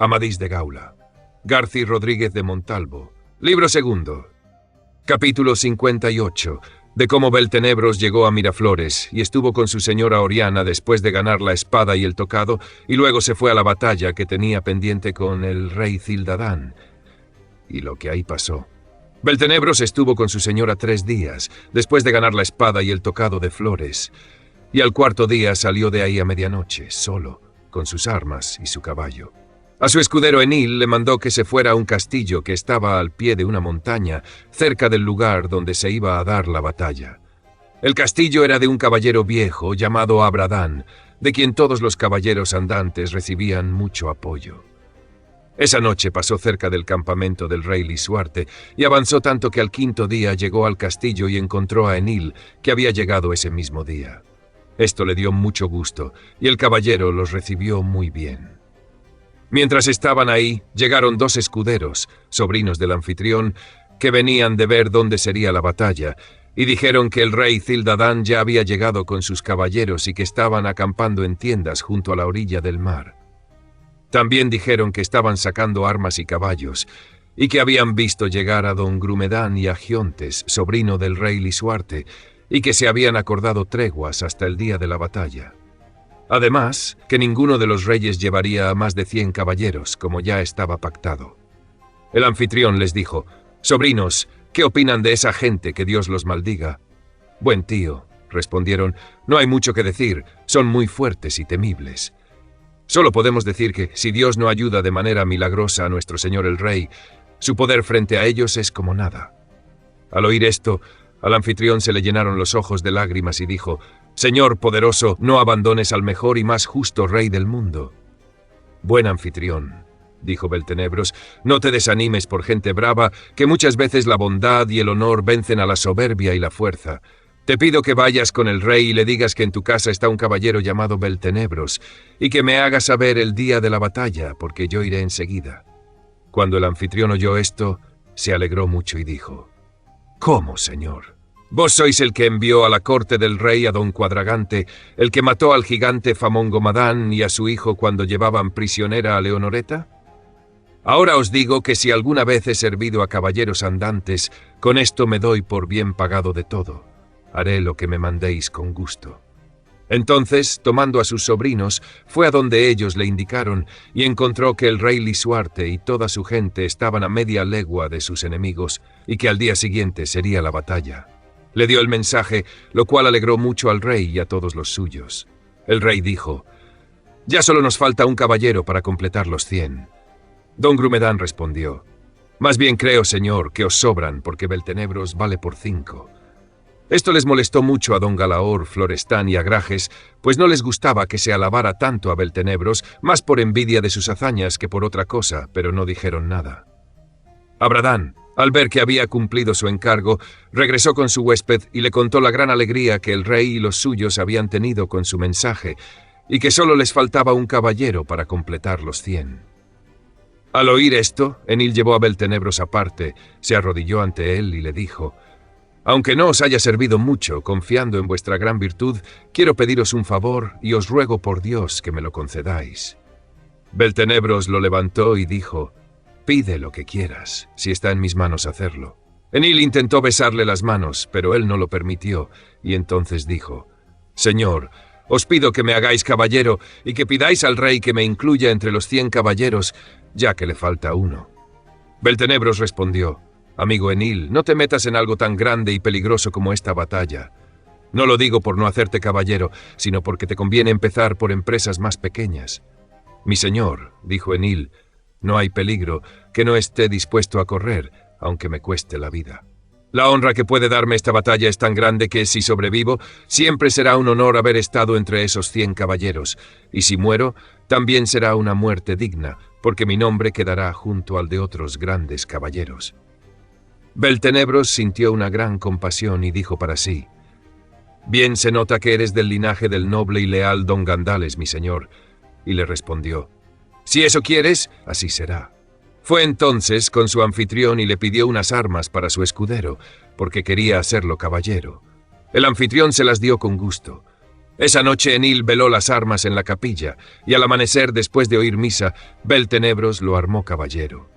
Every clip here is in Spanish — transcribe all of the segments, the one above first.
Amadís de Gaula. Garci Rodríguez de Montalvo. Libro segundo. Capítulo 58. De cómo Beltenebros llegó a Miraflores y estuvo con su señora Oriana después de ganar la espada y el tocado, y luego se fue a la batalla que tenía pendiente con el rey Cildadán, y lo que ahí pasó. Beltenebros estuvo con su señora 3 días, después de ganar la espada y el tocado de Flores, y al cuarto día salió de ahí a medianoche, solo, con sus armas y su caballo. A su escudero Enil le mandó que se fuera a un castillo que estaba al pie de una montaña, cerca del lugar donde se iba a dar la batalla. El castillo era de un caballero viejo llamado Abradán, de quien todos los caballeros andantes recibían mucho apoyo. Esa noche pasó cerca del campamento del rey Lisuarte y avanzó tanto que al quinto día llegó al castillo y encontró a Enil, que había llegado ese mismo día. Esto le dio mucho gusto y el caballero los recibió muy bien. Mientras estaban ahí, llegaron 2 escuderos, sobrinos del anfitrión, que venían de ver dónde sería la batalla, y dijeron que el rey Cildadán ya había llegado con sus caballeros y que estaban acampando en tiendas junto a la orilla del mar. También dijeron que estaban sacando armas y caballos, y que habían visto llegar a don Grumedán y a Giontes, sobrino del rey Lisuarte, y que se habían acordado treguas hasta el día de la batalla. Además, que ninguno de los reyes llevaría a más de 100 caballeros, como ya estaba pactado. El anfitrión les dijo: «Sobrinos, ¿qué opinan de esa gente? Que Dios los maldiga». «Buen tío», respondieron, «no hay mucho que decir, son muy fuertes y temibles. Solo podemos decir que, si Dios no ayuda de manera milagrosa a nuestro señor el rey, su poder frente a ellos es como nada». Al oír esto, al anfitrión se le llenaron los ojos de lágrimas y dijo: «Señor poderoso, no abandones al mejor y más justo rey del mundo». «Buen anfitrión», dijo Beltenebros, «no te desanimes por gente brava, que muchas veces la bondad y el honor vencen a la soberbia y la fuerza. Te pido que vayas con el rey y le digas que en tu casa está un caballero llamado Beltenebros, y que me haga saber el día de la batalla, porque yo iré enseguida». Cuando el anfitrión oyó esto, se alegró mucho y dijo: «¿Cómo, señor? ¿Vos sois el que envió a la corte del rey a don Cuadragante, el que mató al gigante Famongomadán y a su hijo cuando llevaban prisionera a Leonoreta? Ahora os digo que si alguna vez he servido a caballeros andantes, con esto me doy por bien pagado de todo. Haré lo que me mandéis con gusto». Entonces, tomando a sus sobrinos, fue a donde ellos le indicaron y encontró que el rey Lisuarte y toda su gente estaban a media legua de sus enemigos y que al día siguiente sería la batalla. Le dio el mensaje, lo cual alegró mucho al rey y a todos los suyos. El rey dijo: «Ya solo nos falta un caballero para completar los 100. Don Grumedán respondió: «Más bien creo, señor, que os sobran, porque Beltenebros vale por 5. Esto les molestó mucho a don Galaor, Florestán y a Grajes, pues no les gustaba que se alabara tanto a Beltenebros, más por envidia de sus hazañas que por otra cosa, pero no dijeron nada. Abradán, al ver que había cumplido su encargo, regresó con su huésped y le contó la gran alegría que el rey y los suyos habían tenido con su mensaje, y que solo les faltaba un caballero para completar los 100. Al oír esto, Enil llevó a Beltenebros aparte, se arrodilló ante él y le dijo: «Aunque no os haya servido mucho, confiando en vuestra gran virtud, quiero pediros un favor y os ruego por Dios que me lo concedáis». Beltenebros lo levantó y dijo: «Pide lo que quieras, si está en mis manos hacerlo». Enil intentó besarle las manos, pero él no lo permitió, y entonces dijo: «Señor, os pido que me hagáis caballero y que pidáis al rey que me incluya entre los 100 caballeros, ya que le falta uno». Beltenebros respondió: «Amigo Enil, no te metas en algo tan grande y peligroso como esta batalla. No lo digo por no hacerte caballero, sino porque te conviene empezar por empresas más pequeñas». «Mi señor», dijo Enil, «no hay peligro que no esté dispuesto a correr, aunque me cueste la vida. La honra que puede darme esta batalla es tan grande que, si sobrevivo, siempre será un honor haber estado entre esos 100 caballeros, y si muero, también será una muerte digna, porque mi nombre quedará junto al de otros grandes caballeros». Beltenebros sintió una gran compasión y dijo para sí: «Bien se nota que eres del linaje del noble y leal don Gandales, mi señor». Y le respondió: «Si eso quieres, así será». Fue entonces con su anfitrión y le pidió unas armas para su escudero, porque quería hacerlo caballero. El anfitrión se las dio con gusto. Esa noche Enil veló las armas en la capilla, y al amanecer, después de oír misa, Beltenebros lo armó caballero.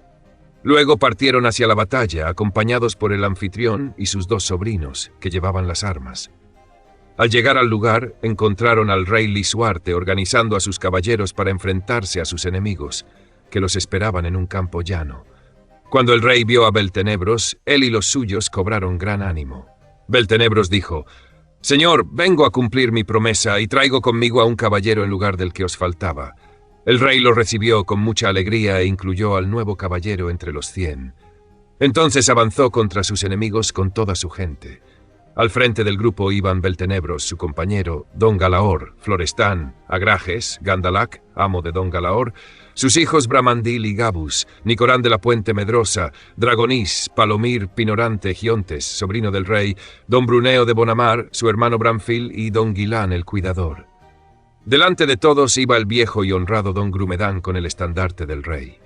Luego partieron hacia la batalla, acompañados por el anfitrión y sus 2 sobrinos, que llevaban las armas. Al llegar al lugar, encontraron al rey Lisuarte organizando a sus caballeros para enfrentarse a sus enemigos, que los esperaban en un campo llano. Cuando el rey vio a Beltenebros, él y los suyos cobraron gran ánimo. Beltenebros dijo: «Señor, vengo a cumplir mi promesa y traigo conmigo a un caballero en lugar del que os faltaba». El rey lo recibió con mucha alegría e incluyó al nuevo caballero entre los 100. Entonces avanzó contra sus enemigos con toda su gente. Al frente del grupo iban Beltenebros, su compañero, Don Galaor, Florestán, Agrajes, Gandalac, amo de Don Galaor, sus hijos Bramandil y Gabus, Nicorán de la Puente Medrosa, Dragonís, Palomir, Pinorante, Giontes, sobrino del rey, Don Bruneo de Bonamar, su hermano Bramfil y Don Guilán, el cuidador. Delante de todos iba el viejo y honrado Don Grumedán con el estandarte del rey.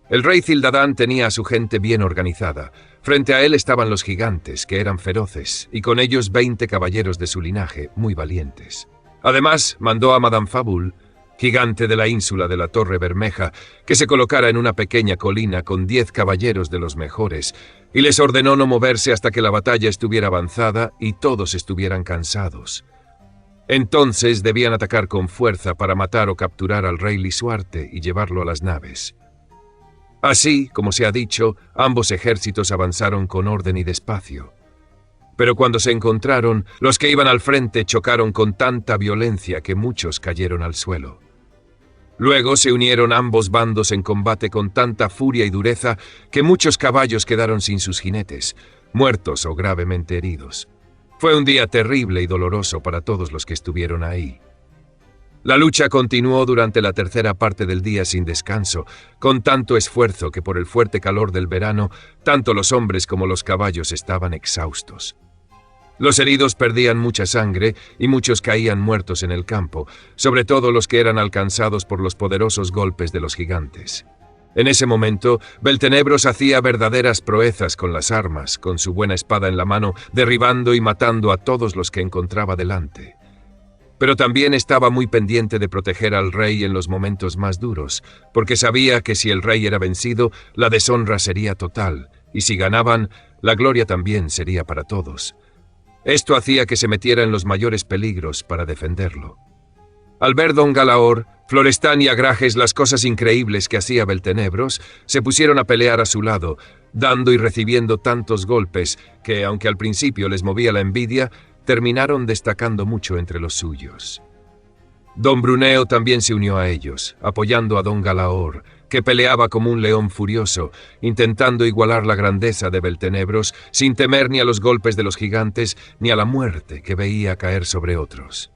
El rey Cildadán tenía a su gente bien organizada. Frente a él estaban los gigantes, que eran feroces, y con ellos 20 caballeros de su linaje, muy valientes. Además, mandó a Madame Fabul, gigante de la ínsula de la Torre Bermeja, que se colocara en una pequeña colina con 10 caballeros de los mejores, y les ordenó no moverse hasta que la batalla estuviera avanzada y todos estuvieran cansados. Entonces debían atacar con fuerza para matar o capturar al rey Lisuarte y llevarlo a las naves. Así, como se ha dicho, ambos ejércitos avanzaron con orden y despacio. Pero cuando se encontraron, los que iban al frente chocaron con tanta violencia que muchos cayeron al suelo. Luego se unieron ambos bandos en combate con tanta furia y dureza que muchos caballos quedaron sin sus jinetes, muertos o gravemente heridos. Fue un día terrible y doloroso para todos los que estuvieron ahí. La lucha continuó durante la tercera parte del día sin descanso, con tanto esfuerzo que por el fuerte calor del verano, tanto los hombres como los caballos estaban exhaustos. Los heridos perdían mucha sangre y muchos caían muertos en el campo, sobre todo los que eran alcanzados por los poderosos golpes de los gigantes. En ese momento, Beltenebros hacía verdaderas proezas con las armas, con su buena espada en la mano, derribando y matando a todos los que encontraba delante. Pero también estaba muy pendiente de proteger al rey en los momentos más duros, porque sabía que si el rey era vencido, la deshonra sería total, y si ganaban, la gloria también sería para todos. Esto hacía que se metiera en los mayores peligros para defenderlo. Al ver Don Galaor, Florestán y Agrajes las cosas increíbles que hacía Beltenebros, se pusieron a pelear a su lado, dando y recibiendo tantos golpes que, aunque al principio les movía la envidia, terminaron destacando mucho entre los suyos. Don Bruneo también se unió a ellos, apoyando a Don Galaor, que peleaba como un león furioso, intentando igualar la grandeza de Beltenebros, sin temer ni a los golpes de los gigantes ni a la muerte que veía caer sobre otros.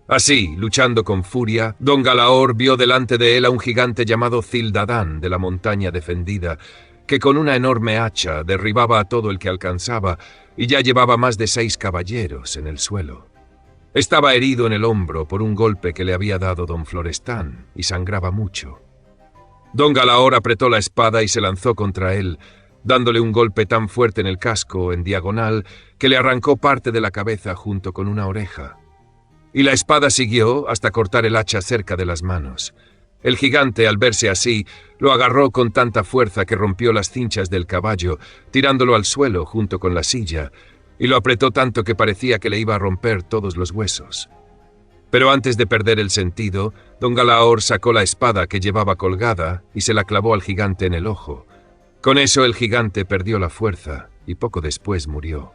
Así, luchando con furia, Don Galaor vio delante de él a un gigante llamado Cildadán de la montaña defendida, que con una enorme hacha derribaba a todo el que alcanzaba y ya llevaba más de 6 caballeros en el suelo. Estaba herido en el hombro por un golpe que le había dado Don Florestán y sangraba mucho. Don Galaor apretó la espada y se lanzó contra él, dándole un golpe tan fuerte en el casco, en diagonal, que le arrancó parte de la cabeza junto con una oreja. Y la espada siguió hasta cortar el hacha cerca de las manos. El gigante, al verse así, lo agarró con tanta fuerza que rompió las cinchas del caballo, tirándolo al suelo junto con la silla, y lo apretó tanto que parecía que le iba a romper todos los huesos. Pero antes de perder el sentido, Don Galaor sacó la espada que llevaba colgada y se la clavó al gigante en el ojo. Con eso el gigante perdió la fuerza y poco después murió.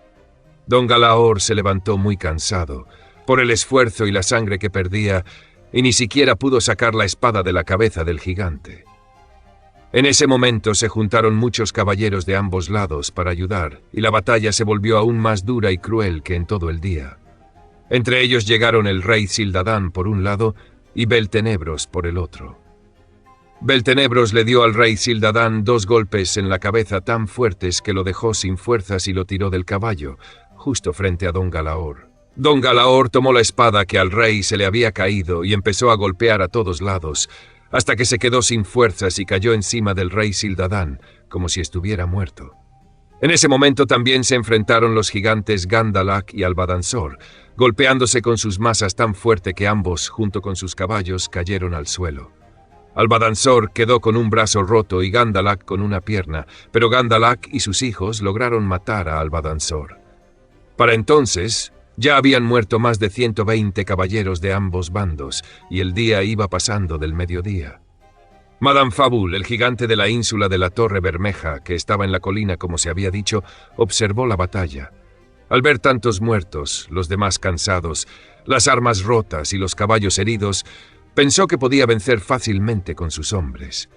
Don Galaor se levantó muy cansado por el esfuerzo y la sangre que perdía, y ni siquiera pudo sacar la espada de la cabeza del gigante. En ese momento se juntaron muchos caballeros de ambos lados para ayudar, y la batalla se volvió aún más dura y cruel que en todo el día. Entre ellos llegaron el rey Cildadán por un lado y Beltenebros por el otro. Beltenebros le dio al rey Cildadán 2 golpes en la cabeza tan fuertes que lo dejó sin fuerzas y lo tiró del caballo, justo frente a Don Galaor. Don Galaor tomó la espada que al rey se le había caído y empezó a golpear a todos lados, hasta que se quedó sin fuerzas y cayó encima del rey Cildadán, como si estuviera muerto. En ese momento también se enfrentaron los gigantes Gandalac y Albadansor, golpeándose con sus masas tan fuerte que ambos, junto con sus caballos, cayeron al suelo. Albadansor quedó con un brazo roto y Gandalak con una pierna, pero Gandalak y sus hijos lograron matar a Albadansor. Para entonces, ya habían muerto más de 120 caballeros de ambos bandos, y el día iba pasando del mediodía. Madame Fabul, el gigante de la ínsula de la Torre Bermeja, que estaba en la colina como se había dicho, observó la batalla. Al ver tantos muertos, los demás cansados, las armas rotas y los caballos heridos, pensó que podía vencer fácilmente con sus hombres.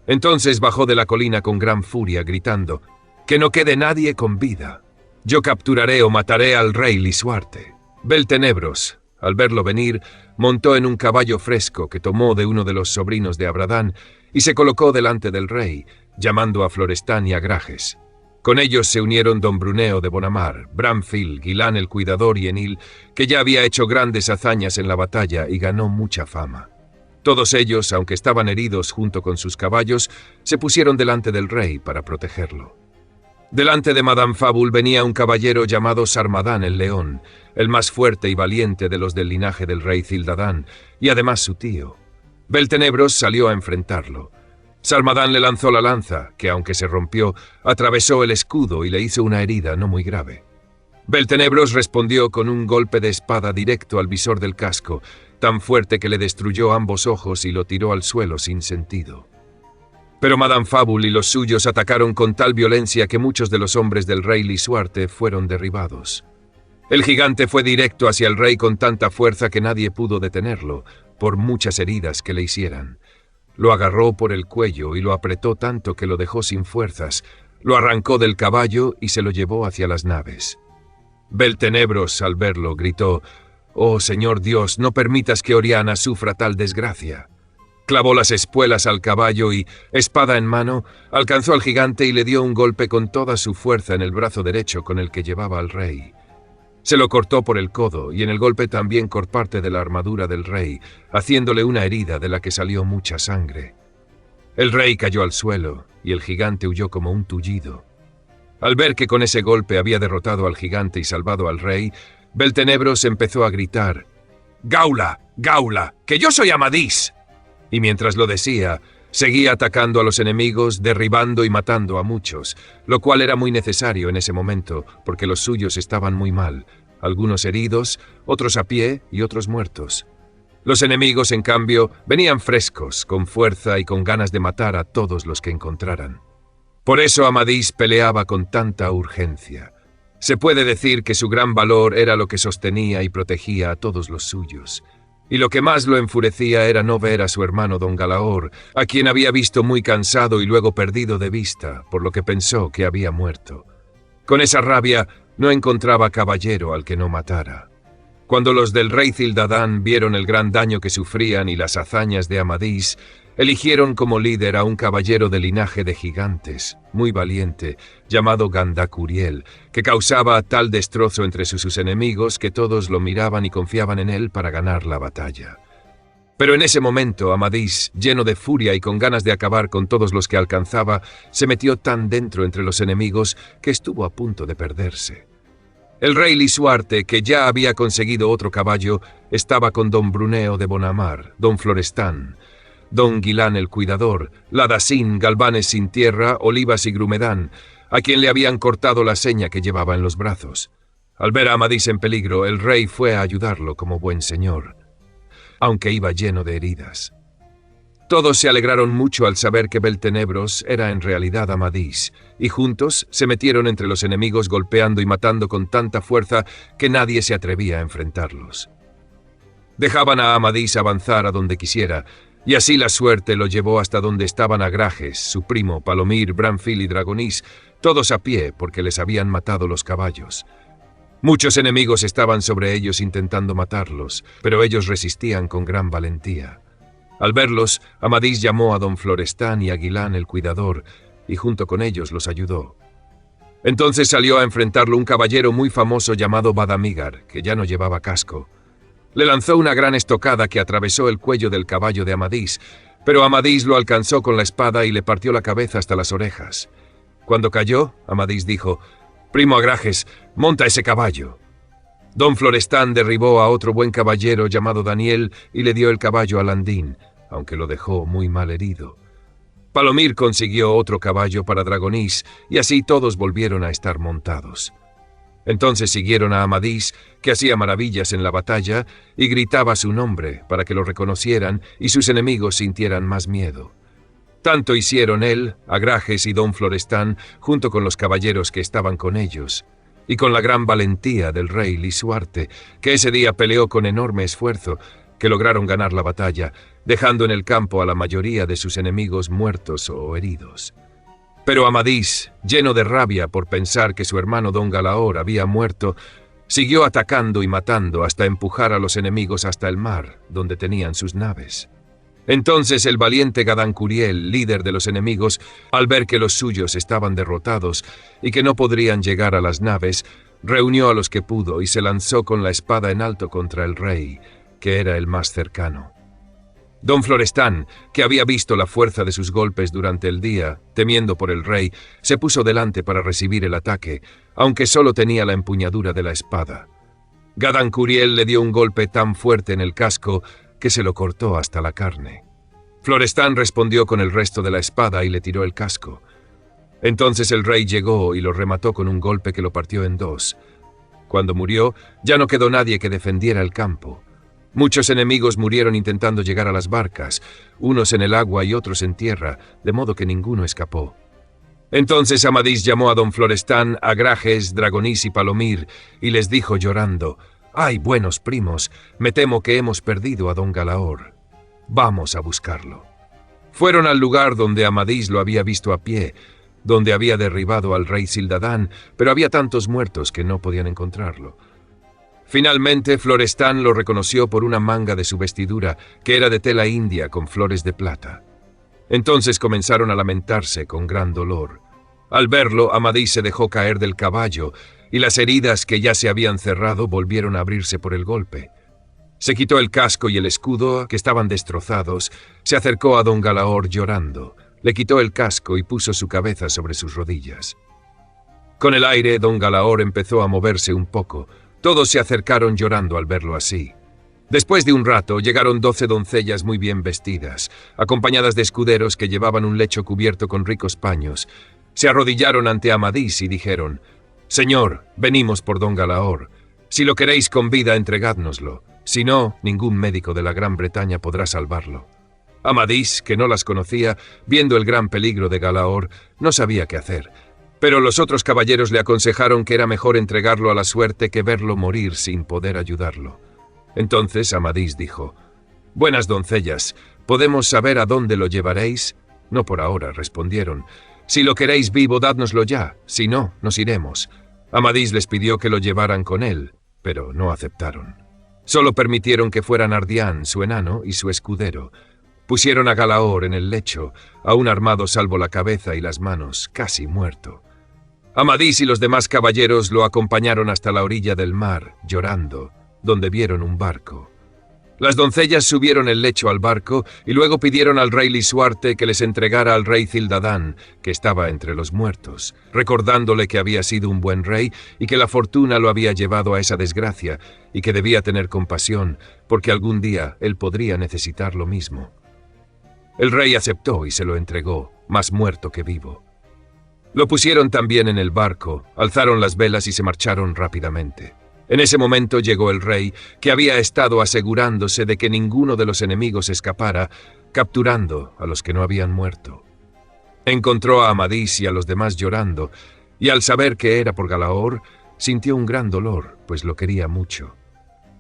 Entonces bajó de la colina con gran furia, gritando: «¡Que no quede nadie con vida! Yo capturaré o mataré al rey Lisuarte». Beltenebros, al verlo venir, montó en un caballo fresco que tomó de uno de los sobrinos de Abradán y se colocó delante del rey, llamando a Florestán y a Grajes. Con ellos se unieron don Bruneo de Bonamar, Bramfil, Gilán el Cuidador y Enil, que ya había hecho grandes hazañas en la batalla y ganó mucha fama. Todos ellos, aunque estaban heridos junto con sus caballos, se pusieron delante del rey para protegerlo. Delante de Madame Fabul venía un caballero llamado Sarmadán el León, el más fuerte y valiente de los del linaje del rey Cildadán, y además su tío. Beltenebros salió a enfrentarlo. Sarmadán le lanzó la lanza, que aunque se rompió, atravesó el escudo y le hizo una herida no muy grave. Beltenebros respondió con un golpe de espada directo al visor del casco, tan fuerte que le destruyó ambos ojos y lo tiró al suelo sin sentido. Pero Madame Fabul y los suyos atacaron con tal violencia que muchos de los hombres del rey Lisuarte fueron derribados. El gigante fue directo hacia el rey con tanta fuerza que nadie pudo detenerlo, por muchas heridas que le hicieran. Lo agarró por el cuello y lo apretó tanto que lo dejó sin fuerzas, lo arrancó del caballo y se lo llevó hacia las naves. Beltenebros, al verlo, gritó: «Oh, Señor Dios, no permitas que Oriana sufra tal desgracia». Clavó las espuelas al caballo y, espada en mano, alcanzó al gigante y le dio un golpe con toda su fuerza en el brazo derecho con el que llevaba al rey. Se lo cortó por el codo y en el golpe también por parte de la armadura del rey, haciéndole una herida de la que salió mucha sangre. El rey cayó al suelo y el gigante huyó como un tullido. Al ver que con ese golpe había derrotado al gigante y salvado al rey, Beltenebros empezó a gritar: «¡Gaula! ¡Gaula! ¡Que yo soy Amadís!». Y mientras lo decía, seguía atacando a los enemigos, derribando y matando a muchos, lo cual era muy necesario en ese momento, porque los suyos estaban muy mal, algunos heridos, otros a pie y otros muertos. Los enemigos, en cambio, venían frescos, con fuerza y con ganas de matar a todos los que encontraran. Por eso Amadís peleaba con tanta urgencia. Se puede decir que su gran valor era lo que sostenía y protegía a todos los suyos. Y lo que más lo enfurecía era no ver a su hermano don Galaor, a quien había visto muy cansado y luego perdido de vista, por lo que pensó que había muerto. Con esa rabia no encontraba caballero al que no matara. Cuando los del rey Cildadán vieron el gran daño que sufrían y las hazañas de Amadís, eligieron como líder a un caballero de linaje de gigantes, muy valiente, llamado Gandacuriel, que causaba tal destrozo entre sus enemigos que todos lo miraban y confiaban en él para ganar la batalla. Pero en ese momento Amadís, lleno de furia y con ganas de acabar con todos los que alcanzaba, se metió tan dentro entre los enemigos que estuvo a punto de perderse. El rey Lisuarte, que ya había conseguido otro caballo, estaba con don Bruneo de Bonamar, don Florestán, don Gilán el Cuidador, Ladasín, Galvanes sin tierra, Olivas y Grumedán, a quien le habían cortado la seña que llevaba en los brazos. Al ver a Amadís en peligro, el rey fue a ayudarlo como buen señor, aunque iba lleno de heridas. Todos se alegraron mucho al saber que Beltenebros era en realidad Amadís, y juntos se metieron entre los enemigos golpeando y matando con tanta fuerza que nadie se atrevía a enfrentarlos. Dejaban a Amadís avanzar a donde quisiera, y así la suerte lo llevó hasta donde estaban Agrajes, su primo, Palomir, Bramfil y Dragonís, todos a pie porque les habían matado los caballos. Muchos enemigos estaban sobre ellos intentando matarlos, pero ellos resistían con gran valentía. Al verlos, Amadís llamó a don Florestán y a Gilán el Cuidador, y junto con ellos los ayudó. Entonces salió a enfrentarlo un caballero muy famoso llamado Badamigar, que ya no llevaba casco. Le lanzó una gran estocada que atravesó el cuello del caballo de Amadís, pero Amadís lo alcanzó con la espada y le partió la cabeza hasta las orejas. Cuando cayó, Amadís dijo: «Primo Agrajes, monta ese caballo». Don Florestán derribó a otro buen caballero llamado Daniel y le dio el caballo a Landín, aunque lo dejó muy mal herido. Palomir consiguió otro caballo para Dragonís, y así todos volvieron a estar montados. Entonces siguieron a Amadís, que hacía maravillas en la batalla, y gritaba su nombre para que lo reconocieran y sus enemigos sintieran más miedo. Tanto hicieron él, Agrajes y don Florestán, junto con los caballeros que estaban con ellos, y con la gran valentía del rey Lisuarte, que ese día peleó con enorme esfuerzo, que lograron ganar la batalla, dejando en el campo a la mayoría de sus enemigos muertos o heridos. Pero Amadís, lleno de rabia por pensar que su hermano don Galaor había muerto, siguió atacando y matando hasta empujar a los enemigos hasta el mar, donde tenían sus naves. Entonces el valiente Gadancuriel, líder de los enemigos, al ver que los suyos estaban derrotados y que no podrían llegar a las naves, reunió a los que pudo y se lanzó con la espada en alto contra el rey, que era el más cercano. Don Florestán, que había visto la fuerza de sus golpes durante el día, temiendo por el rey, se puso delante para recibir el ataque, aunque solo tenía la empuñadura de la espada. Gadancuriel le dio un golpe tan fuerte en el casco que se lo cortó hasta la carne. Florestán respondió con el resto de la espada y le tiró el casco. Entonces el rey llegó y lo remató con un golpe que lo partió en dos. Cuando murió, ya no quedó nadie que defendiera el campo. Muchos enemigos murieron intentando llegar a las barcas, unos en el agua y otros en tierra, de modo que ninguno escapó. Entonces Amadís llamó a don Florestán, Agrajes, Dragonís y Palomir, y les dijo llorando: «¡Ay, buenos primos! Me temo que hemos perdido a don Galaor. Vamos a buscarlo». Fueron al lugar donde Amadís lo había visto a pie, donde había derribado al rey Sildadán, pero había tantos muertos que no podían encontrarlo. Finalmente, Florestán lo reconoció por una manga de su vestidura, que era de tela india con flores de plata. Entonces comenzaron a lamentarse con gran dolor. Al verlo, Amadís se dejó caer del caballo, y las heridas que ya se habían cerrado volvieron a abrirse por el golpe. Se quitó el casco y el escudo, que estaban destrozados, se acercó a don Galaor llorando, le quitó el casco y puso su cabeza sobre sus rodillas. Con el aire, don Galaor empezó a moverse un poco. Todos se acercaron llorando al verlo así. Después de un rato llegaron 12 doncellas muy bien vestidas, acompañadas de escuderos que llevaban un lecho cubierto con ricos paños. Se arrodillaron ante Amadís y dijeron: «Señor, venimos por don Galaor. Si lo queréis con vida, entregádnoslo. Si no, ningún médico de la Gran Bretaña podrá salvarlo». Amadís, que no las conocía, viendo el gran peligro de Galaor, no sabía qué hacer. Pero los otros caballeros le aconsejaron que era mejor entregarlo a la suerte que verlo morir sin poder ayudarlo. Entonces Amadís dijo: «Buenas doncellas, ¿podemos saber a dónde lo llevaréis?» «No por ahora», respondieron. «Si lo queréis vivo, dádnoslo ya. Si no, nos iremos». Amadís les pidió que lo llevaran con él, pero no aceptaron. Solo permitieron que fueran Ardián, su enano, y su escudero. Pusieron a Galaor en el lecho, aún armado salvo la cabeza y las manos, casi muerto. Amadís y los demás caballeros lo acompañaron hasta la orilla del mar, llorando, donde vieron un barco. Las doncellas subieron el lecho al barco y luego pidieron al rey Lisuarte que les entregara al rey Cildadán, que estaba entre los muertos, recordándole que había sido un buen rey y que la fortuna lo había llevado a esa desgracia y que debía tener compasión, porque algún día él podría necesitar lo mismo. El rey aceptó y se lo entregó, más muerto que vivo. Lo pusieron también en el barco, alzaron las velas y se marcharon rápidamente. En ese momento llegó el rey, que había estado asegurándose de que ninguno de los enemigos escapara, capturando a los que no habían muerto. Encontró a Amadís y a los demás llorando, y al saber que era por Galaor, sintió un gran dolor, pues lo quería mucho.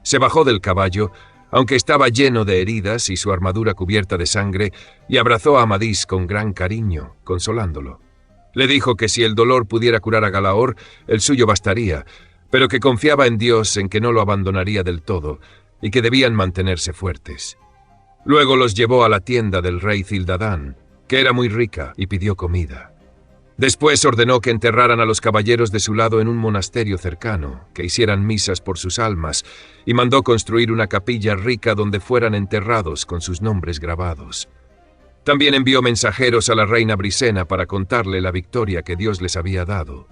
Se bajó del caballo, aunque estaba lleno de heridas y su armadura cubierta de sangre, y abrazó a Amadís con gran cariño, consolándolo. Le dijo que si el dolor pudiera curar a Galaor, el suyo bastaría, pero que confiaba en Dios en que no lo abandonaría del todo, y que debían mantenerse fuertes. Luego los llevó a la tienda del rey Cildadán, que era muy rica, y pidió comida. Después ordenó que enterraran a los caballeros de su lado en un monasterio cercano, que hicieran misas por sus almas, y mandó construir una capilla rica donde fueran enterrados con sus nombres grabados. También envió mensajeros a la reina Brisena para contarle la victoria que Dios les había dado.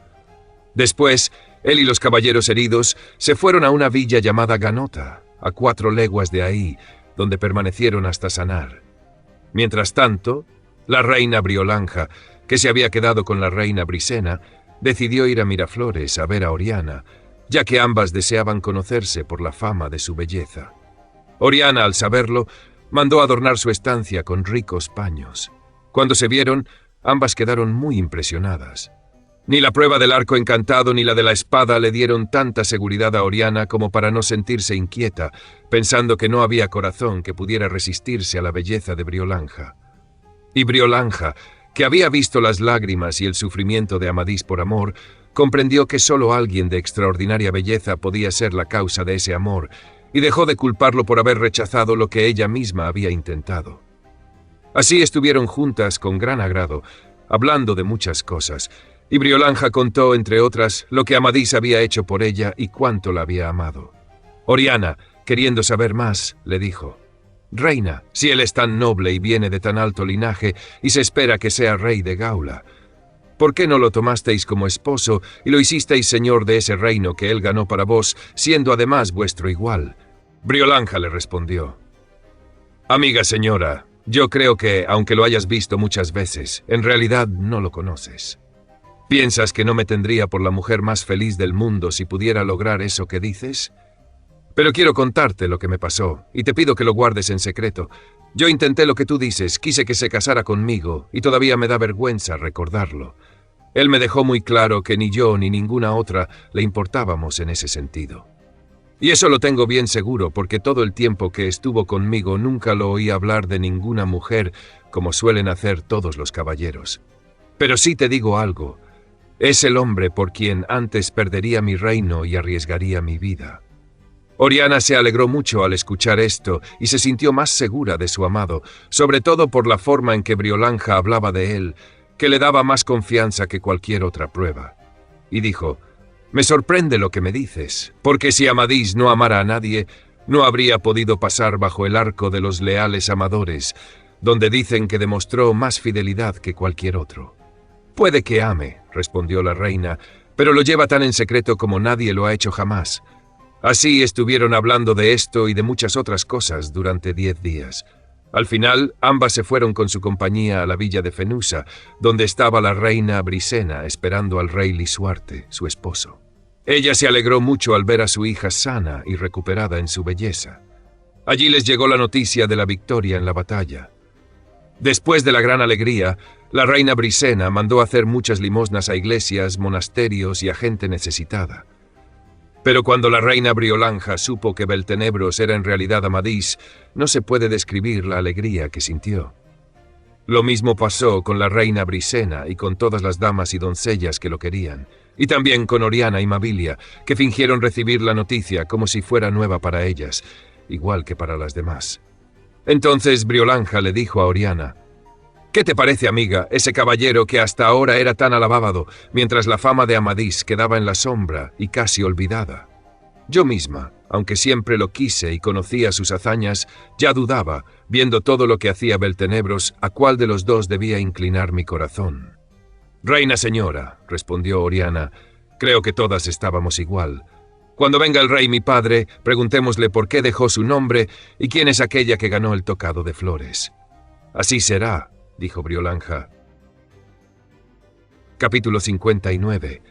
Después, Él y los caballeros heridos se fueron a una villa llamada Ganota, a 4 leguas de ahí, donde permanecieron hasta sanar. Mientras tanto, la reina Briolanja, que se había quedado con la reina Brisena, decidió ir a Miraflores a ver a Oriana, ya que ambas deseaban conocerse por la fama de su belleza. Oriana, al saberlo, mandó adornar su estancia con ricos paños. Cuando se vieron, ambas quedaron muy impresionadas. Ni la prueba del arco encantado ni la de la espada le dieron tanta seguridad a Oriana como para no sentirse inquieta, pensando que no había corazón que pudiera resistirse a la belleza de Briolanja. Y Briolanja, que había visto las lágrimas y el sufrimiento de Amadís por amor, comprendió que solo alguien de extraordinaria belleza podía ser la causa de ese amor, y dejó de culparlo por haber rechazado lo que ella misma había intentado. Así estuvieron juntas con gran agrado, hablando de muchas cosas, y Briolanja contó, entre otras, lo que Amadís había hecho por ella y cuánto la había amado. Oriana, queriendo saber más, le dijo: «Reina, si él es tan noble y viene de tan alto linaje y se espera que sea rey de Gaula, ¿por qué no lo tomasteis como esposo y lo hicisteis señor de ese reino que él ganó para vos, siendo además vuestro igual?» Briolanja le respondió: «Amiga señora, yo creo que, aunque lo hayas visto muchas veces, en realidad no lo conoces. ¿Piensas que no me tendría por la mujer más feliz del mundo si pudiera lograr eso que dices? Pero quiero contarte lo que me pasó, y te pido que lo guardes en secreto. Yo intenté lo que tú dices, quise que se casara conmigo, y todavía me da vergüenza recordarlo. Él me dejó muy claro que ni yo ni ninguna otra le importábamos en ese sentido. Y eso lo tengo bien seguro, porque todo el tiempo que estuvo conmigo nunca lo oí hablar de ninguna mujer, como suelen hacer todos los caballeros. Pero sí te digo algo. Es el hombre por quien antes perdería mi reino y arriesgaría mi vida». Oriana se alegró mucho al escuchar esto y se sintió más segura de su amado, sobre todo por la forma en que Briolanja hablaba de él, que le daba más confianza que cualquier otra prueba. Y dijo: «Me sorprende lo que me dices, porque si Amadís no amara a nadie, no habría podido pasar bajo el arco de los leales amadores, donde dicen que demostró más fidelidad que cualquier otro». «Puede que ame», respondió la reina, «pero lo lleva tan en secreto como nadie lo ha hecho jamás». Así estuvieron hablando de esto y de muchas otras cosas durante 10 días. Al final, ambas se fueron con su compañía a la villa de Fenusa, donde estaba la reina Brisena esperando al rey Lisuarte, su esposo. Ella se alegró mucho al ver a su hija sana y recuperada en su belleza. Allí les llegó la noticia de la victoria en la batalla. Después de la gran alegría, la reina Brisena mandó hacer muchas limosnas a iglesias, monasterios y a gente necesitada. Pero cuando la reina Briolanja supo que Beltenebros era en realidad Amadís, no se puede describir la alegría que sintió. Lo mismo pasó con la reina Brisena y con todas las damas y doncellas que lo querían, y también con Oriana y Mabilia, que fingieron recibir la noticia como si fuera nueva para ellas, igual que para las demás. Entonces Briolanja le dijo a Oriana: «¿Qué te parece, amiga, ese caballero que hasta ahora era tan alabado, mientras la fama de Amadís quedaba en la sombra y casi olvidada? Yo misma, aunque siempre lo quise y conocía sus hazañas, ya dudaba, viendo todo lo que hacía Beltenebros, a cuál de los dos debía inclinar mi corazón». «Reina señora», respondió Oriana, «creo que todas estábamos igual. Cuando venga el rey mi padre, preguntémosle por qué dejó su nombre y quién es aquella que ganó el tocado de flores». «Así será», dijo Briolanja. Capítulo 59.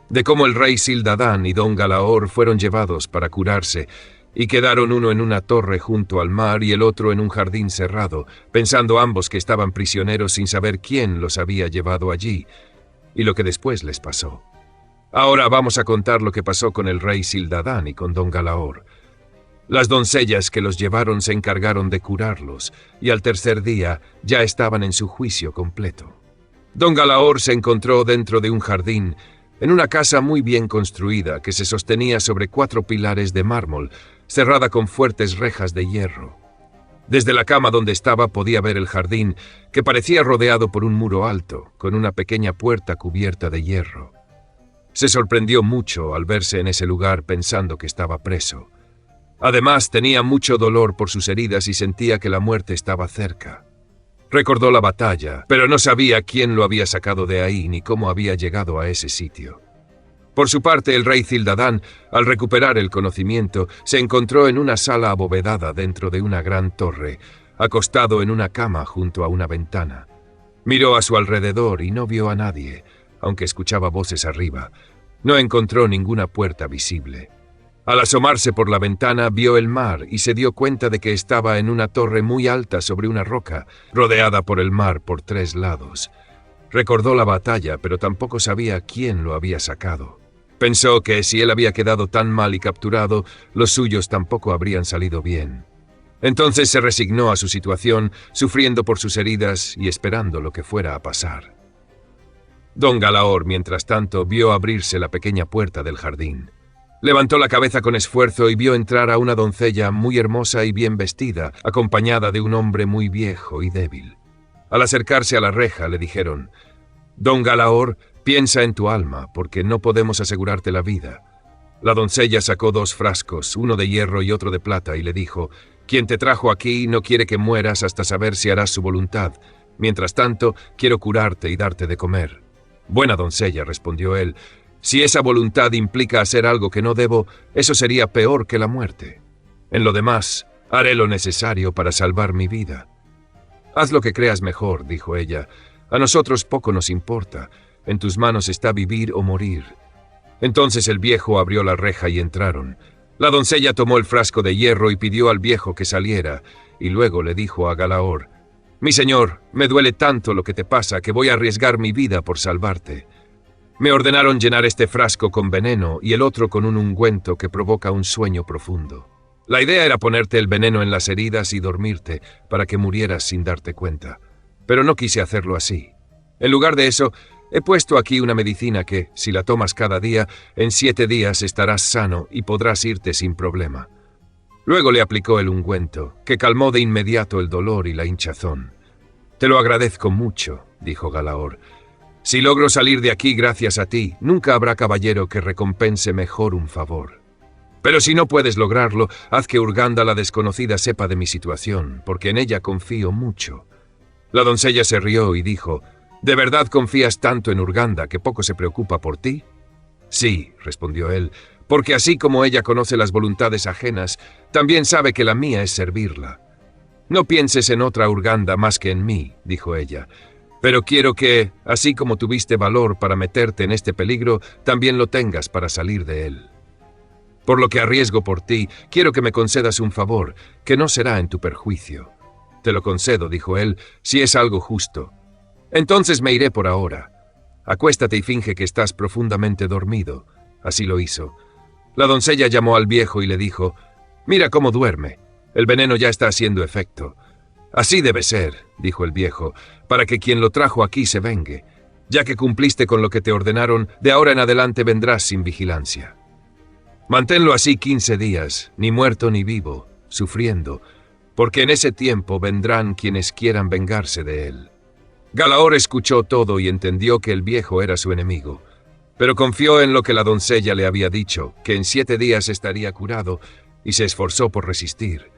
De cómo el rey Sildadán y don Galaor fueron llevados para curarse, y quedaron uno en una torre junto al mar y el otro en un jardín cerrado, pensando ambos que estaban prisioneros sin saber quién los había llevado allí, y lo que después les pasó. Ahora vamos a contar lo que pasó con el rey Sildadán y con don Galaor. Las doncellas que los llevaron se encargaron de curarlos, y al tercer día ya estaban en su juicio completo. Don Galaor se encontró dentro de un jardín, en una casa muy bien construida que se sostenía sobre 4 pilares de mármol, cerrada con fuertes rejas de hierro. Desde la cama donde estaba podía ver el jardín, que parecía rodeado por un muro alto, con una pequeña puerta cubierta de hierro. Se sorprendió mucho al verse en ese lugar pensando que estaba preso. Además, tenía mucho dolor por sus heridas y sentía que la muerte estaba cerca. Recordó la batalla, pero no sabía quién lo había sacado de ahí ni cómo había llegado a ese sitio. Por su parte, el rey Cildadán, al recuperar el conocimiento, se encontró en una sala abovedada dentro de una gran torre, acostado en una cama junto a una ventana. Miró a su alrededor y no vio a nadie, aunque escuchaba voces arriba. No encontró ninguna puerta visible. Al asomarse por la ventana, vio el mar y se dio cuenta de que estaba en una torre muy alta sobre una roca, rodeada por el mar por 3 lados. Recordó la batalla, pero tampoco sabía quién lo había sacado. Pensó que si él había quedado tan mal y capturado, los suyos tampoco habrían salido bien. Entonces se resignó a su situación, sufriendo por sus heridas y esperando lo que fuera a pasar. Don Galaor, mientras tanto, vio abrirse la pequeña puerta del jardín. Levantó la cabeza con esfuerzo y vio entrar a una doncella muy hermosa y bien vestida, acompañada de un hombre muy viejo y débil. Al acercarse a la reja le dijeron: «Don Galaor, piensa en tu alma, porque no podemos asegurarte la vida». La doncella sacó 2 frascos, uno de hierro y otro de plata, y le dijo: «Quien te trajo aquí no quiere que mueras hasta saber si harás su voluntad. Mientras tanto, quiero curarte y darte de comer». «Buena doncella», respondió él, «si esa voluntad implica hacer algo que no debo, eso sería peor que la muerte. En lo demás, haré lo necesario para salvar mi vida». «Haz lo que creas mejor», dijo ella. «A nosotros poco nos importa. En tus manos está vivir o morir». Entonces el viejo abrió la reja y entraron. La doncella tomó el frasco de hierro y pidió al viejo que saliera, y luego le dijo a Galaor: «Mi señor, me duele tanto lo que te pasa que voy a arriesgar mi vida por salvarte. Me ordenaron llenar este frasco con veneno y el otro con un ungüento que provoca un sueño profundo. La idea era ponerte el veneno en las heridas y dormirte para que murieras sin darte cuenta. Pero no quise hacerlo así. En lugar de eso, he puesto aquí una medicina que, si la tomas cada día, en 7 días estarás sano y podrás irte sin problema». Luego le aplicó el ungüento, que calmó de inmediato el dolor y la hinchazón. «Te lo agradezco mucho», dijo Galaor. «Si logro salir de aquí gracias a ti, nunca habrá caballero que recompense mejor un favor. Pero si no puedes lograrlo, haz que Urganda la desconocida sepa de mi situación, porque en ella confío mucho». La doncella se rió y dijo: «¿De verdad confías tanto en Urganda que poco se preocupa por ti?». «Sí», respondió él, «porque así como ella conoce las voluntades ajenas, también sabe que la mía es servirla». «No pienses en otra Urganda más que en mí», dijo ella, «pero quiero que, así como tuviste valor para meterte en este peligro, también lo tengas para salir de él. Por lo que arriesgo por ti, quiero que me concedas un favor, que no será en tu perjuicio». «Te lo concedo», dijo él, «si es algo justo». «Entonces me iré por ahora. Acuéstate y finge que estás profundamente dormido». Así lo hizo. La doncella llamó al viejo y le dijo: «Mira cómo duerme. El veneno ya está haciendo efecto». «Así debe ser», dijo el viejo, «para que quien lo trajo aquí se vengue. Ya que cumpliste con lo que te ordenaron, de ahora en adelante vendrás sin vigilancia. Manténlo así 15 días, ni muerto ni vivo, sufriendo, porque en ese tiempo vendrán quienes quieran vengarse de él». Galaor escuchó todo y entendió que el viejo era su enemigo, pero confió en lo que la doncella le había dicho, que en 7 días estaría curado, y se esforzó por resistir.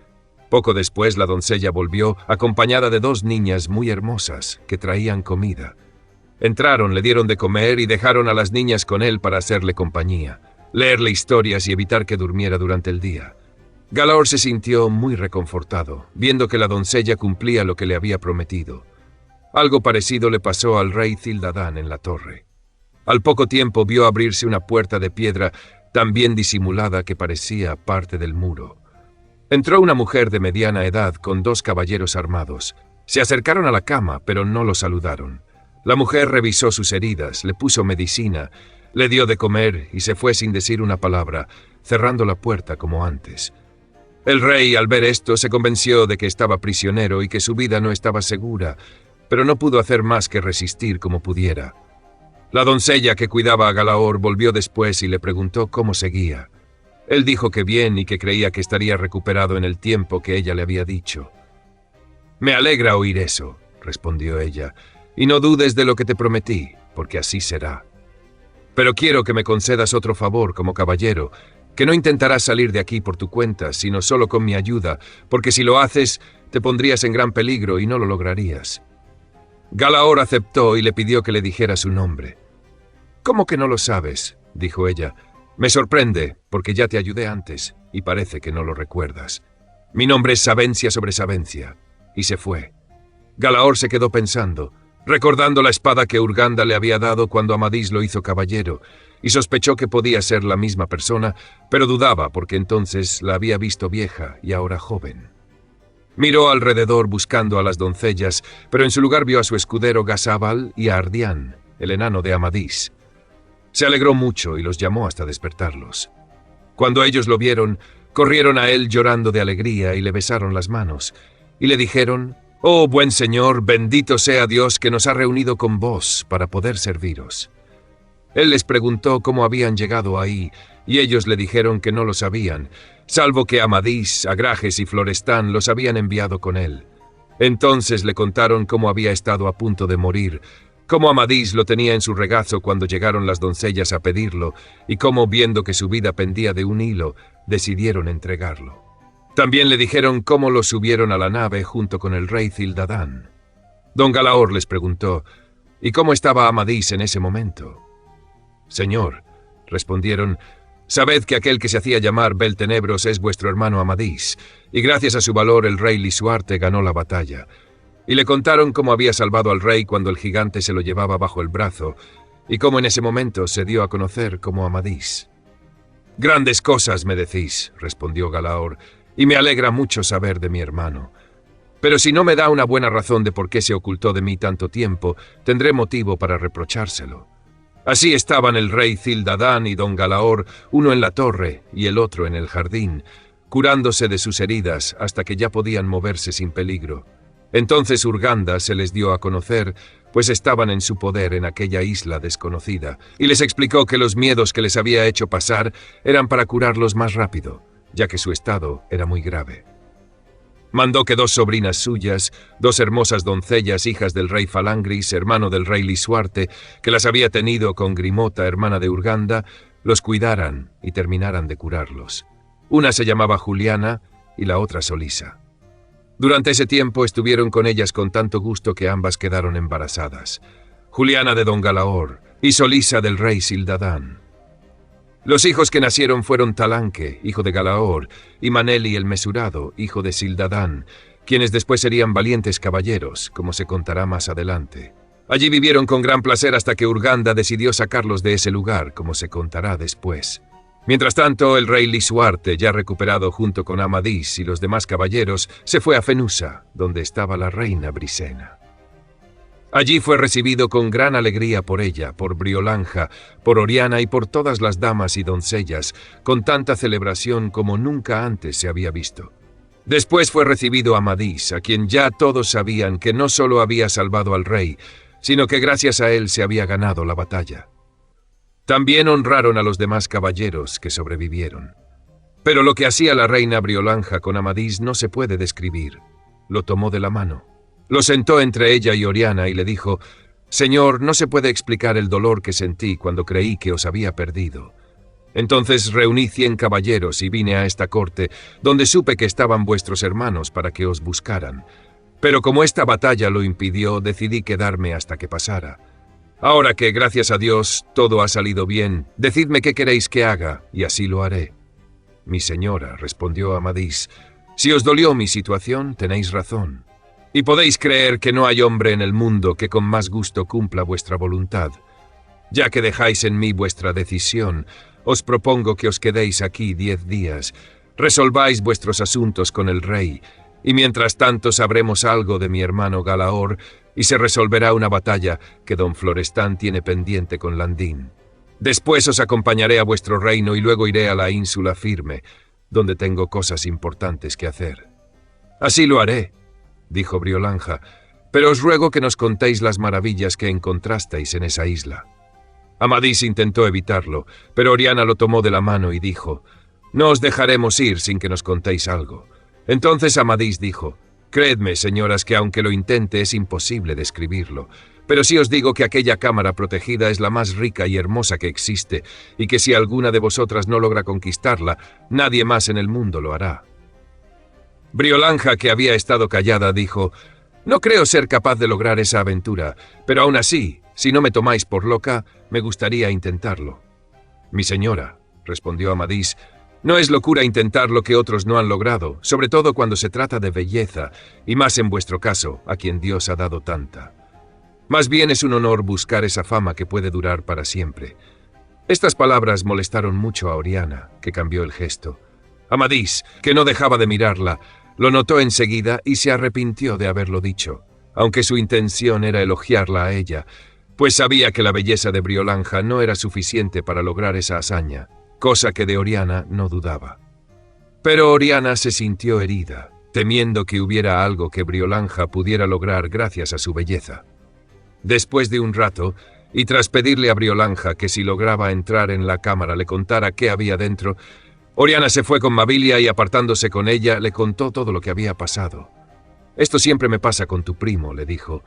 Poco después la doncella volvió, acompañada de 2 niñas muy hermosas, que traían comida. Entraron, le dieron de comer y dejaron a las niñas con él para hacerle compañía, leerle historias y evitar que durmiera durante el día. Galaor se sintió muy reconfortado, viendo que la doncella cumplía lo que le había prometido. Algo parecido le pasó al rey Cildadán en la torre. Al poco tiempo vio abrirse una puerta de piedra tan bien disimulada que parecía parte del muro. Entró una mujer de mediana edad con 2 caballeros armados. Se acercaron a la cama, pero no lo saludaron. La mujer revisó sus heridas, le puso medicina, le dio de comer y se fue sin decir una palabra, cerrando la puerta como antes. El rey, al ver esto, se convenció de que estaba prisionero y que su vida no estaba segura, pero no pudo hacer más que resistir como pudiera. La doncella que cuidaba a Galaor volvió después y le preguntó cómo seguía. Él dijo que bien y que creía que estaría recuperado en el tiempo que ella le había dicho. «Me alegra oír eso», respondió ella, «y no dudes de lo que te prometí, porque así será. Pero quiero que me concedas otro favor como caballero, que no intentarás salir de aquí por tu cuenta, sino solo con mi ayuda, porque si lo haces, te pondrías en gran peligro y no lo lograrías». Galaor aceptó y le pidió que le dijera su nombre. «¿Cómo que no lo sabes?», dijo ella. Me sorprende, porque ya te ayudé antes, y parece que no lo recuerdas. Mi nombre es Savencia sobre Savencia. Y se fue. Galaor se quedó pensando, recordando la espada que Urganda le había dado cuando Amadís lo hizo caballero, y sospechó que podía ser la misma persona, pero dudaba porque entonces la había visto vieja y ahora joven. Miró alrededor buscando a las doncellas, pero en su lugar vio a su escudero Gasábal y a Ardián, el enano de Amadís. Se alegró mucho y los llamó hasta despertarlos. Cuando ellos lo vieron, corrieron a él llorando de alegría y le besaron las manos, y le dijeron: «Oh, buen señor, bendito sea Dios que nos ha reunido con vos para poder serviros». Él les preguntó cómo habían llegado ahí, y ellos le dijeron que no lo sabían, salvo que Amadís, Agrajes y Florestán los habían enviado con él. Entonces le contaron cómo había estado a punto de morir, cómo Amadís lo tenía en su regazo cuando llegaron las doncellas a pedirlo, y cómo, viendo que su vida pendía de un hilo, decidieron entregarlo. También le dijeron cómo lo subieron a la nave junto con el rey Cildadán. Don Galaor les preguntó: «¿Y cómo estaba Amadís en ese momento?» «Señor», respondieron, «sabed que aquel que se hacía llamar Beltenebros es vuestro hermano Amadís, y gracias a su valor el rey Lisuarte ganó la batalla». Y le contaron cómo había salvado al rey cuando el gigante se lo llevaba bajo el brazo, y cómo en ese momento se dio a conocer como Amadís. «Grandes cosas me decís», respondió Galaor, «y me alegra mucho saber de mi hermano. Pero si no me da una buena razón de por qué se ocultó de mí tanto tiempo, tendré motivo para reprochárselo». Así estaban el rey Cildadán y don Galaor, uno en la torre y el otro en el jardín, curándose de sus heridas hasta que ya podían moverse sin peligro. Entonces Urganda se les dio a conocer, pues estaban en su poder en aquella isla desconocida, y les explicó que los miedos que les había hecho pasar eran para curarlos más rápido, ya que su estado era muy grave. Mandó que 2 sobrinas suyas, 2 hermosas doncellas, hijas del rey Falangris, hermano del rey Lisuarte, que las había tenido con Grimota, hermana de Urganda, los cuidaran y terminaran de curarlos. Una se llamaba Juliana y la otra Solisa. Durante ese tiempo estuvieron con ellas con tanto gusto que ambas quedaron embarazadas. Juliana de don Galaor y Solisa del rey Cildadán. Los hijos que nacieron fueron Talanque, hijo de Galaor, y Maneli el Mesurado, hijo de Cildadán, quienes después serían valientes caballeros, como se contará más adelante. Allí vivieron con gran placer hasta que Urganda decidió sacarlos de ese lugar, como se contará después. Mientras tanto, el rey Lisuarte, ya recuperado junto con Amadís y los demás caballeros, se fue a Fenusa, donde estaba la reina Brisena. Allí fue recibido con gran alegría por ella, por Briolanja, por Oriana y por todas las damas y doncellas, con tanta celebración como nunca antes se había visto. Después fue recibido Amadís, a quien ya todos sabían que no solo había salvado al rey, sino que gracias a él se había ganado la batalla. También honraron a los demás caballeros que sobrevivieron. Pero lo que hacía la reina Briolanja con Amadís no se puede describir. Lo tomó de la mano. Lo sentó entre ella y Oriana y le dijo: «Señor, no se puede explicar el dolor que sentí cuando creí que os había perdido. Entonces reuní 100 caballeros y vine a esta corte, donde supe que estaban vuestros hermanos para que os buscaran. Pero como esta batalla lo impidió, decidí quedarme hasta que pasara. Ahora que, gracias a Dios, todo ha salido bien, decidme qué queréis que haga, y así lo haré». «Mi señora», respondió Amadís, «si os dolió mi situación, tenéis razón. Y podéis creer que no hay hombre en el mundo que con más gusto cumpla vuestra voluntad. Ya que dejáis en mí vuestra decisión, os propongo que os quedéis aquí 10 días, resolváis vuestros asuntos con el rey, y mientras tanto sabremos algo de mi hermano Galaor, y se resolverá una batalla que don Florestán tiene pendiente con Landín. Después os acompañaré a vuestro reino y luego iré a la ínsula Firme, donde tengo cosas importantes que hacer». «Así lo haré», dijo Briolanja, «pero os ruego que nos contéis las maravillas que encontrasteis en esa isla». Amadís intentó evitarlo, pero Oriana lo tomó de la mano y dijo: «No os dejaremos ir sin que nos contéis algo». Entonces Amadís dijo: «Creedme, señoras, que aunque lo intente es imposible describirlo, pero sí os digo que aquella cámara protegida es la más rica y hermosa que existe, y que si alguna de vosotras no logra conquistarla, nadie más en el mundo lo hará». Briolanja, que había estado callada, dijo: «No creo ser capaz de lograr esa aventura, pero aún así, si no me tomáis por loca, me gustaría intentarlo». Mi señora, respondió Amadís, no es locura intentar lo que otros no han logrado, sobre todo cuando se trata de belleza, y más en vuestro caso, a quien Dios ha dado tanta. Más bien es un honor buscar esa fama que puede durar para siempre. Estas palabras molestaron mucho a Oriana, que cambió el gesto. Amadís, que no dejaba de mirarla, lo notó enseguida y se arrepintió de haberlo dicho, aunque su intención era elogiarla a ella, pues sabía que la belleza de Briolanja no era suficiente para lograr esa hazaña, cosa que de Oriana no dudaba. Pero Oriana se sintió herida, temiendo que hubiera algo que Briolanja pudiera lograr gracias a su belleza. Después de un rato, y tras pedirle a Briolanja que si lograba entrar en la cámara le contara qué había dentro, Oriana se fue con Mabilia y apartándose con ella le contó todo lo que había pasado. «Esto siempre me pasa con tu primo», le dijo.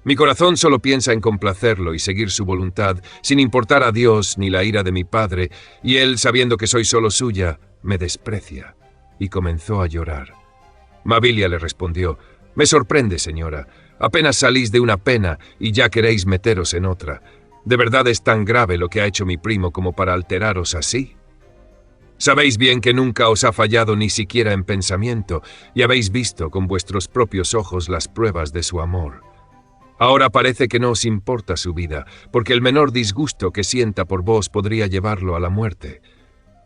«Mi corazón solo piensa en complacerlo y seguir su voluntad, sin importar a Dios ni la ira de mi padre, y él, sabiendo que soy solo suya, me desprecia». Y comenzó a llorar. Mabilia le respondió: «Me sorprende, señora. Apenas salís de una pena y ya queréis meteros en otra. ¿De verdad es tan grave lo que ha hecho mi primo como para alteraros así? Sabéis bien que nunca os ha fallado ni siquiera en pensamiento, y habéis visto con vuestros propios ojos las pruebas de su amor. Ahora parece que no os importa su vida, porque el menor disgusto que sienta por vos podría llevarlo a la muerte.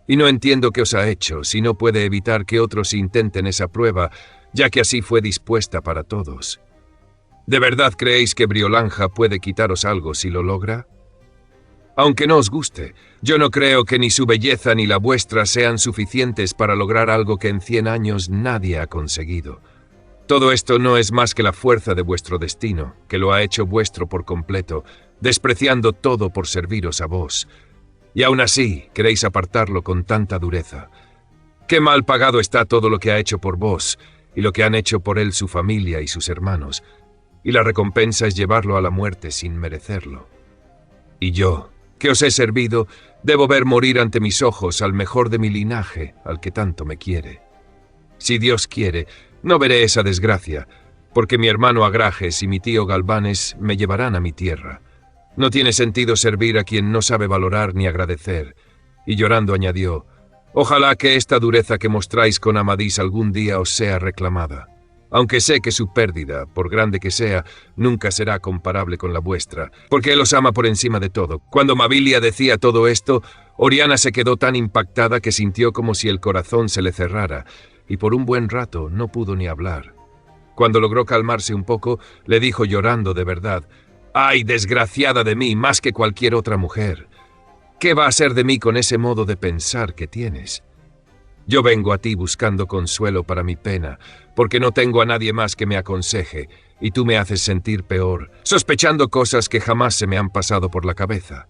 Y no entiendo qué os ha hecho, si no puede evitar que otros intenten esa prueba, ya que así fue dispuesta para todos. ¿De verdad creéis que Briolanja puede quitaros algo si lo logra? Aunque no os guste, yo no creo que ni su belleza ni la vuestra sean suficientes para lograr algo que en 100 años nadie ha conseguido. Todo esto no es más que la fuerza de vuestro destino, que lo ha hecho vuestro por completo, despreciando todo por serviros a vos. Y aún así queréis apartarlo con tanta dureza. Qué mal pagado está todo lo que ha hecho por vos, y lo que han hecho por él su familia y sus hermanos, y la recompensa es llevarlo a la muerte sin merecerlo. Y yo, que os he servido, debo ver morir ante mis ojos al mejor de mi linaje, al que tanto me quiere. Si Dios quiere, no veré esa desgracia, porque mi hermano Agrajes y mi tío Galvanes me llevarán a mi tierra. No tiene sentido servir a quien no sabe valorar ni agradecer. Y llorando añadió: ojalá que esta dureza que mostráis con Amadís algún día os sea reclamada. Aunque sé que su pérdida, por grande que sea, nunca será comparable con la vuestra, porque él os ama por encima de todo. Cuando Mabilia decía todo esto, Oriana se quedó tan impactada que sintió como si el corazón se le cerrara, y por un buen rato no pudo ni hablar. Cuando logró calmarse un poco, le dijo llorando de verdad: «¡Ay, desgraciada de mí, más que cualquier otra mujer! ¿Qué va a ser de mí con ese modo de pensar que tienes? Yo vengo a ti buscando consuelo para mi pena, porque no tengo a nadie más que me aconseje, y tú me haces sentir peor, sospechando cosas que jamás se me han pasado por la cabeza.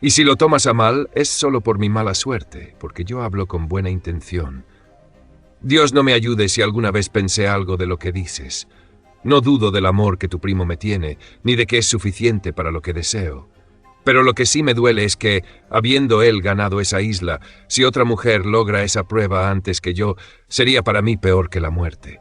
Y si lo tomas a mal, es solo por mi mala suerte, porque yo hablo con buena intención. Dios no me ayude si alguna vez pensé algo de lo que dices. No dudo del amor que tu primo me tiene, ni de que es suficiente para lo que deseo. Pero lo que sí me duele es que, habiendo él ganado esa isla, si otra mujer logra esa prueba antes que yo, sería para mí peor que la muerte.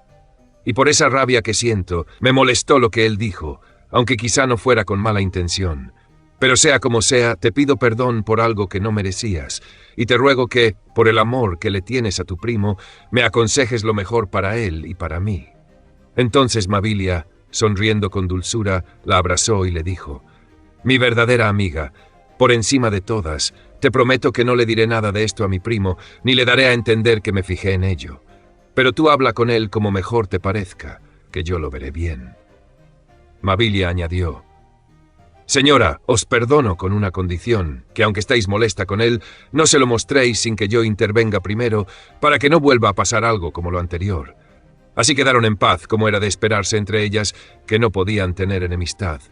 Y por esa rabia que siento, me molestó lo que él dijo, aunque quizá no fuera con mala intención. Pero sea como sea, te pido perdón por algo que no merecías, y te ruego que, por el amor que le tienes a tu primo, me aconsejes lo mejor para él y para mí». Entonces Mabilia, sonriendo con dulzura, la abrazó y le dijo: «Mi verdadera amiga, por encima de todas, te prometo que no le diré nada de esto a mi primo, ni le daré a entender que me fijé en ello. Pero tú habla con él como mejor te parezca, que yo lo veré bien». Mabilia añadió: «Señora, os perdono con una condición, que aunque estéis molesta con él, no se lo mostréis sin que yo intervenga primero, para que no vuelva a pasar algo como lo anterior». Así quedaron en paz, como era de esperarse entre ellas, que no podían tener enemistad.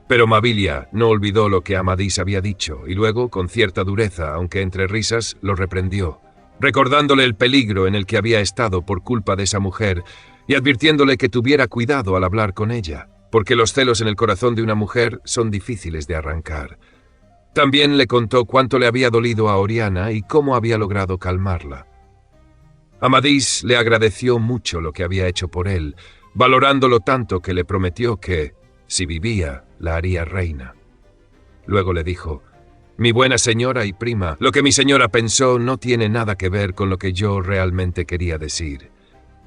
Pero Mabilia no olvidó lo que Amadís había dicho, y luego, con cierta dureza, aunque entre risas, lo reprendió, recordándole el peligro en el que había estado por culpa de esa mujer, y advirtiéndole que tuviera cuidado al hablar con ella, porque los celos en el corazón de una mujer son difíciles de arrancar. También le contó cuánto le había dolido a Oriana y cómo había logrado calmarla. Amadís le agradeció mucho lo que había hecho por él, valorándolo tanto que le prometió que, si vivía, la haría reina. Luego le dijo: Mi buena señora y prima, lo que mi señora pensó no tiene nada que ver con lo que yo realmente quería decir.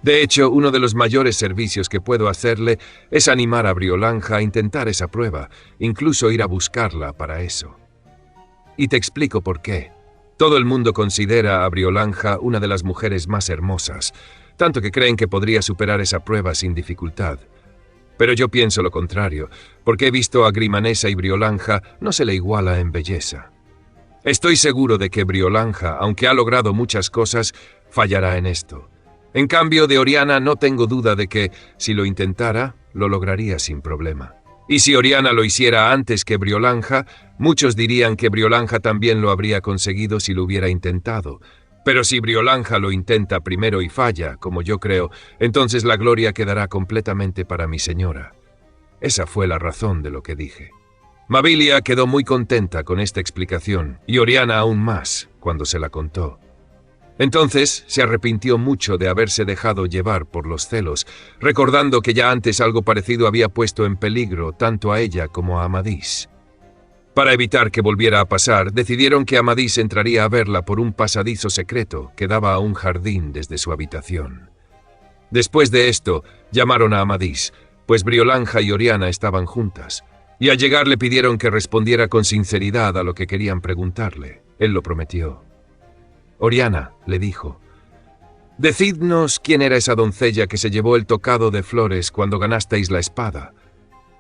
De hecho, uno de los mayores servicios que puedo hacerle es animar a Briolanja a intentar esa prueba, incluso ir a buscarla para eso. Y te explico por qué. Todo el mundo considera a Briolanja una de las mujeres más hermosas, tanto que creen que podría superar esa prueba sin dificultad. Pero yo pienso lo contrario, porque he visto a Grimanesa y Briolanja no se le iguala en belleza. Estoy seguro de que Briolanja, aunque ha logrado muchas cosas, fallará en esto. En cambio, de Oriana no tengo duda de que, si lo intentara, lo lograría sin problema. Y si Oriana lo hiciera antes que Briolanja, muchos dirían que Briolanja también lo habría conseguido si lo hubiera intentado. Pero si Briolanja lo intenta primero y falla, como yo creo, entonces la gloria quedará completamente para mi señora. Esa fue la razón de lo que dije. Mabilia quedó muy contenta con esta explicación, y Oriana aún más, cuando se la contó. Entonces se arrepintió mucho de haberse dejado llevar por los celos, recordando que ya antes algo parecido había puesto en peligro tanto a ella como a Amadís. Para evitar que volviera a pasar, decidieron que Amadís entraría a verla por un pasadizo secreto que daba a un jardín desde su habitación. Después de esto, llamaron a Amadís, pues Briolanja y Oriana estaban juntas, y al llegar le pidieron que respondiera con sinceridad a lo que querían preguntarle. Él lo prometió. Oriana, le dijo, decidnos quién era esa doncella que se llevó el tocado de flores cuando ganasteis la espada.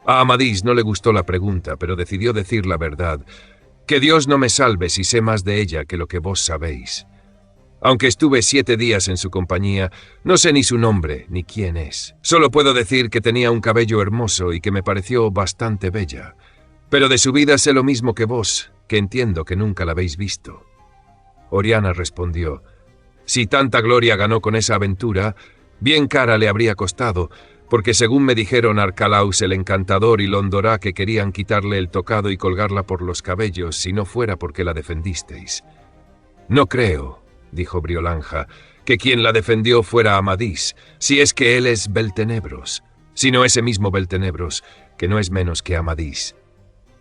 A Amadís no le gustó la pregunta, pero decidió decir la verdad. Que Dios no me salve si sé más de ella que lo que vos sabéis. Aunque estuve 7 días en su compañía, no sé ni su nombre ni quién es. Solo puedo decir que tenía un cabello hermoso y que me pareció bastante bella. Pero de su vida sé lo mismo que vos, que entiendo que nunca la habéis visto. Oriana respondió, si tanta gloria ganó con esa aventura, bien cara le habría costado, porque según me dijeron Arcalaus el encantador y Londorá que querían quitarle el tocado y colgarla por los cabellos si no fuera porque la defendisteis. No creo, dijo Briolanja, que quien la defendió fuera Amadís, si es que él es Beltenebros, sino ese mismo Beltenebros, que no es menos que Amadís.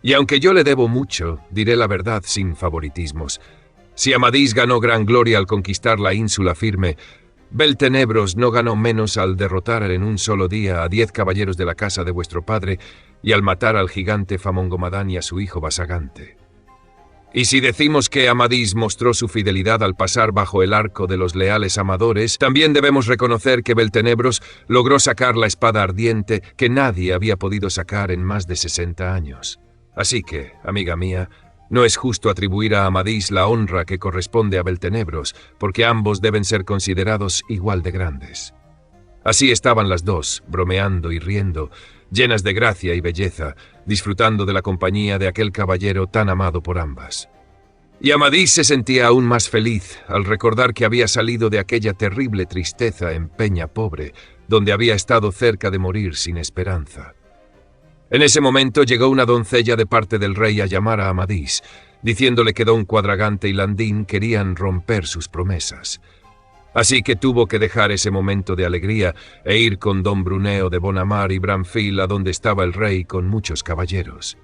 Y aunque yo le debo mucho, diré la verdad sin favoritismos. Si Amadís ganó gran gloria al conquistar la ínsula Firme, Beltenebros no ganó menos al derrotar en un solo día a 10 caballeros de la casa de vuestro padre y al matar al gigante Famongomadán y a su hijo Basagante. Y si decimos que Amadís mostró su fidelidad al pasar bajo el arco de los leales amadores, también debemos reconocer que Beltenebros logró sacar la espada ardiente que nadie había podido sacar en más de 60 años. Así que, amiga mía, no es justo atribuir a Amadís la honra que corresponde a Beltenebros, porque ambos deben ser considerados igual de grandes. Así estaban las dos, bromeando y riendo, llenas de gracia y belleza, disfrutando de la compañía de aquel caballero tan amado por ambas. Y Amadís se sentía aún más feliz al recordar que había salido de aquella terrible tristeza en Peña Pobre, donde había estado cerca de morir sin esperanza. En ese momento llegó una doncella de parte del rey a llamar a Amadís, diciéndole que don Cuadragante y Landín querían romper sus promesas. Así que tuvo que dejar ese momento de alegría e ir con don Bruneo de Bonamar y Branfil a donde estaba el rey con muchos caballeros.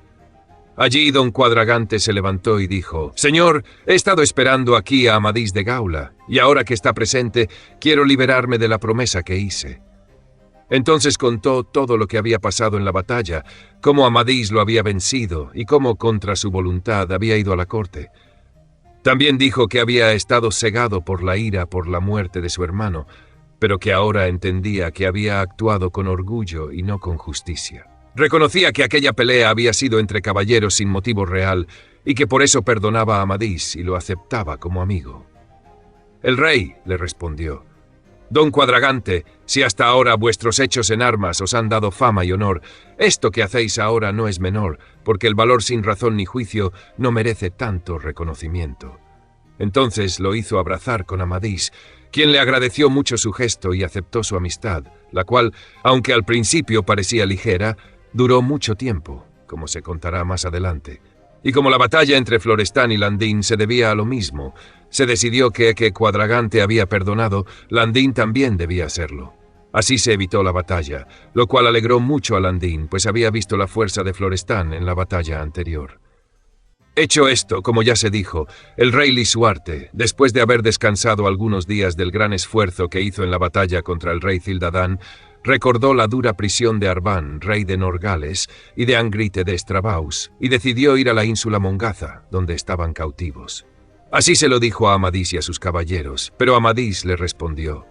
Allí don Cuadragante se levantó y dijo, «Señor, he estado esperando aquí a Amadís de Gaula, y ahora que está presente, quiero liberarme de la promesa que hice». Entonces contó todo lo que había pasado en la batalla, cómo Amadís lo había vencido y cómo contra su voluntad había ido a la corte. También dijo que había estado cegado por la ira por la muerte de su hermano, pero que ahora entendía que había actuado con orgullo y no con justicia. Reconocía que aquella pelea había sido entre caballeros sin motivo real y que por eso perdonaba a Amadís y lo aceptaba como amigo. El rey le respondió, «Don Cuadragante, si hasta ahora vuestros hechos en armas os han dado fama y honor, esto que hacéis ahora no es menor, porque el valor sin razón ni juicio no merece tanto reconocimiento». Entonces lo hizo abrazar con Amadís, quien le agradeció mucho su gesto y aceptó su amistad, la cual, aunque al principio parecía ligera, duró mucho tiempo, como se contará más adelante. Y como la batalla entre Florestán y Landín se debía a lo mismo, se decidió que Cuadragante había perdonado, Landín también debía hacerlo. Así se evitó la batalla, lo cual alegró mucho a Landín, pues había visto la fuerza de Florestán en la batalla anterior. Hecho esto, como ya se dijo, el rey Lisuarte, después de haber descansado algunos días del gran esfuerzo que hizo en la batalla contra el rey Cildadán, recordó la dura prisión de Arbán, rey de Norgales, y de Angrite de Estrabaus, y decidió ir a la ínsula Mongaza, donde estaban cautivos. Así se lo dijo a Amadís y a sus caballeros, pero Amadís le respondió: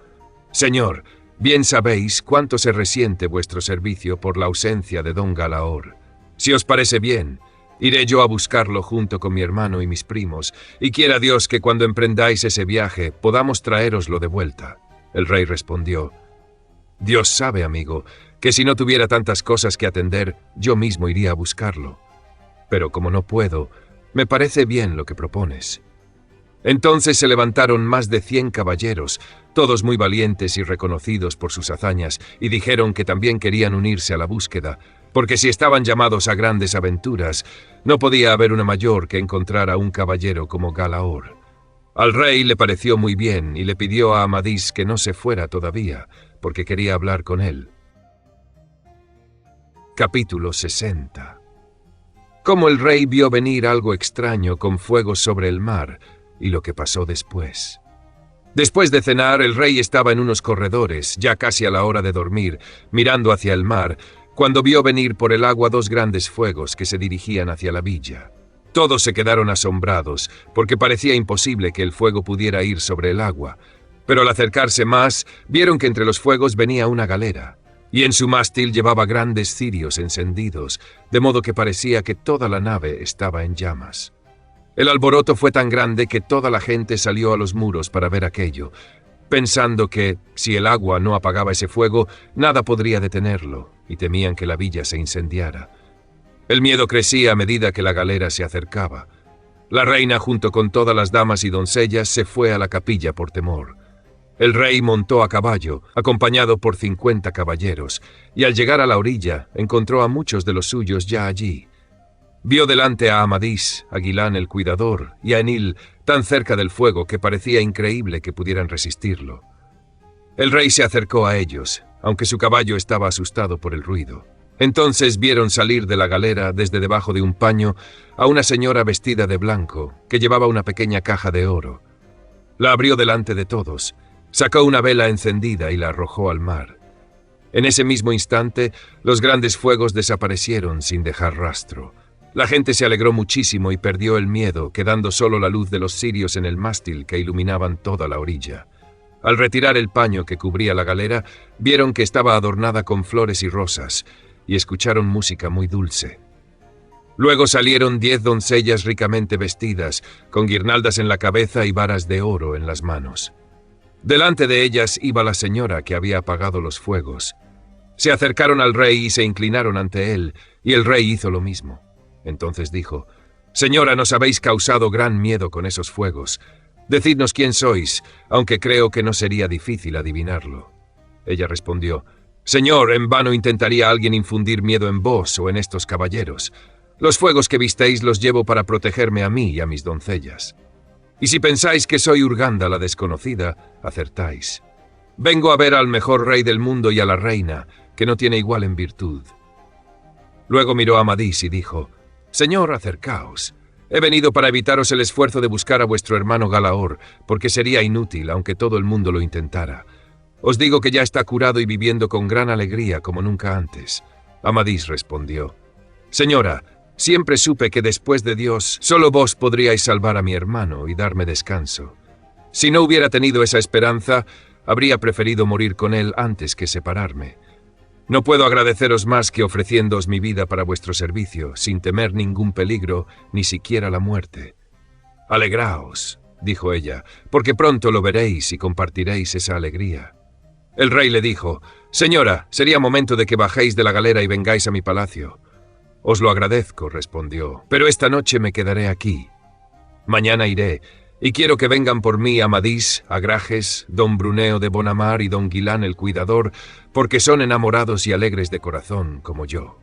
«Señor, bien sabéis cuánto se resiente vuestro servicio por la ausencia de don Galaor. Si os parece bien, iré yo a buscarlo junto con mi hermano y mis primos, y quiera Dios que cuando emprendáis ese viaje podamos traéroslo de vuelta». El rey respondió: «Dios sabe, amigo, que si no tuviera tantas cosas que atender, yo mismo iría a buscarlo. Pero como no puedo, me parece bien lo que propones». Entonces se levantaron más de 100 caballeros, todos muy valientes y reconocidos por sus hazañas, y dijeron que también querían unirse a la búsqueda, porque si estaban llamados a grandes aventuras, no podía haber una mayor que encontrar a un caballero como Galaor. Al rey le pareció muy bien y le pidió a Amadís que no se fuera todavía, porque quería hablar con él. Capítulo 60. Cómo el rey vio venir algo extraño con fuego sobre el mar, y lo que pasó después. Después de cenar, el rey estaba en unos corredores, ya casi a la hora de dormir, mirando hacia el mar, cuando vio venir por el agua 2 grandes fuegos que se dirigían hacia la villa. Todos se quedaron asombrados, porque parecía imposible que el fuego pudiera ir sobre el agua, pero al acercarse más, vieron que entre los fuegos venía una galera, y en su mástil llevaba grandes cirios encendidos, de modo que parecía que toda la nave estaba en llamas. El alboroto fue tan grande que toda la gente salió a los muros para ver aquello, pensando que, si el agua no apagaba ese fuego, nada podría detenerlo, y temían que la villa se incendiara. El miedo crecía a medida que la galera se acercaba. La reina, junto con todas las damas y doncellas, se fue a la capilla por temor. El rey montó a caballo, acompañado por 50 caballeros, y al llegar a la orilla, encontró a muchos de los suyos ya allí. Vio delante a Amadís, a Guilán el cuidador, y a Enil, tan cerca del fuego que parecía increíble que pudieran resistirlo. El rey se acercó a ellos, aunque su caballo estaba asustado por el ruido. Entonces vieron salir de la galera, desde debajo de un paño, a una señora vestida de blanco, que llevaba una pequeña caja de oro. La abrió delante de todos, sacó una vela encendida y la arrojó al mar. En ese mismo instante, los grandes fuegos desaparecieron sin dejar rastro. La gente se alegró muchísimo y perdió el miedo, quedando solo la luz de los cirios en el mástil que iluminaban toda la orilla. Al retirar el paño que cubría la galera, vieron que estaba adornada con flores y rosas, y escucharon música muy dulce. Luego salieron 10 doncellas ricamente vestidas, con guirnaldas en la cabeza y varas de oro en las manos. Delante de ellas iba la señora que había apagado los fuegos. Se acercaron al rey y se inclinaron ante él, y el rey hizo lo mismo. Entonces dijo: «Señora, nos habéis causado gran miedo con esos fuegos. Decidnos quién sois, aunque creo que no sería difícil adivinarlo». Ella respondió: «Señor, en vano intentaría alguien infundir miedo en vos o en estos caballeros. Los fuegos que visteis los llevo para protegerme a mí y a mis doncellas. Y si pensáis que soy Urganda la desconocida, acertáis. Vengo a ver al mejor rey del mundo y a la reina, que no tiene igual en virtud». Luego miró a Amadís y dijo: «Señor, acercaos. He venido para evitaros el esfuerzo de buscar a vuestro hermano Galaor, porque sería inútil, aunque todo el mundo lo intentara. Os digo que ya está curado y viviendo con gran alegría como nunca antes». Amadís respondió: «Señora, siempre supe que después de Dios, solo vos podríais salvar a mi hermano y darme descanso. Si no hubiera tenido esa esperanza, habría preferido morir con él antes que separarme. No puedo agradeceros más que ofreciéndoos mi vida para vuestro servicio, sin temer ningún peligro, ni siquiera la muerte. Alegraos», dijo ella, «porque pronto lo veréis y compartiréis esa alegría». El rey le dijo: «Señora, sería momento de que bajéis de la galera y vengáis a mi palacio». «Os lo agradezco», respondió, «pero esta noche me quedaré aquí. Mañana iré, y quiero que vengan por mí Amadís, Agrajes, don Bruneo de Bonamar y don Guilán el cuidador, porque son enamorados y alegres de corazón como yo».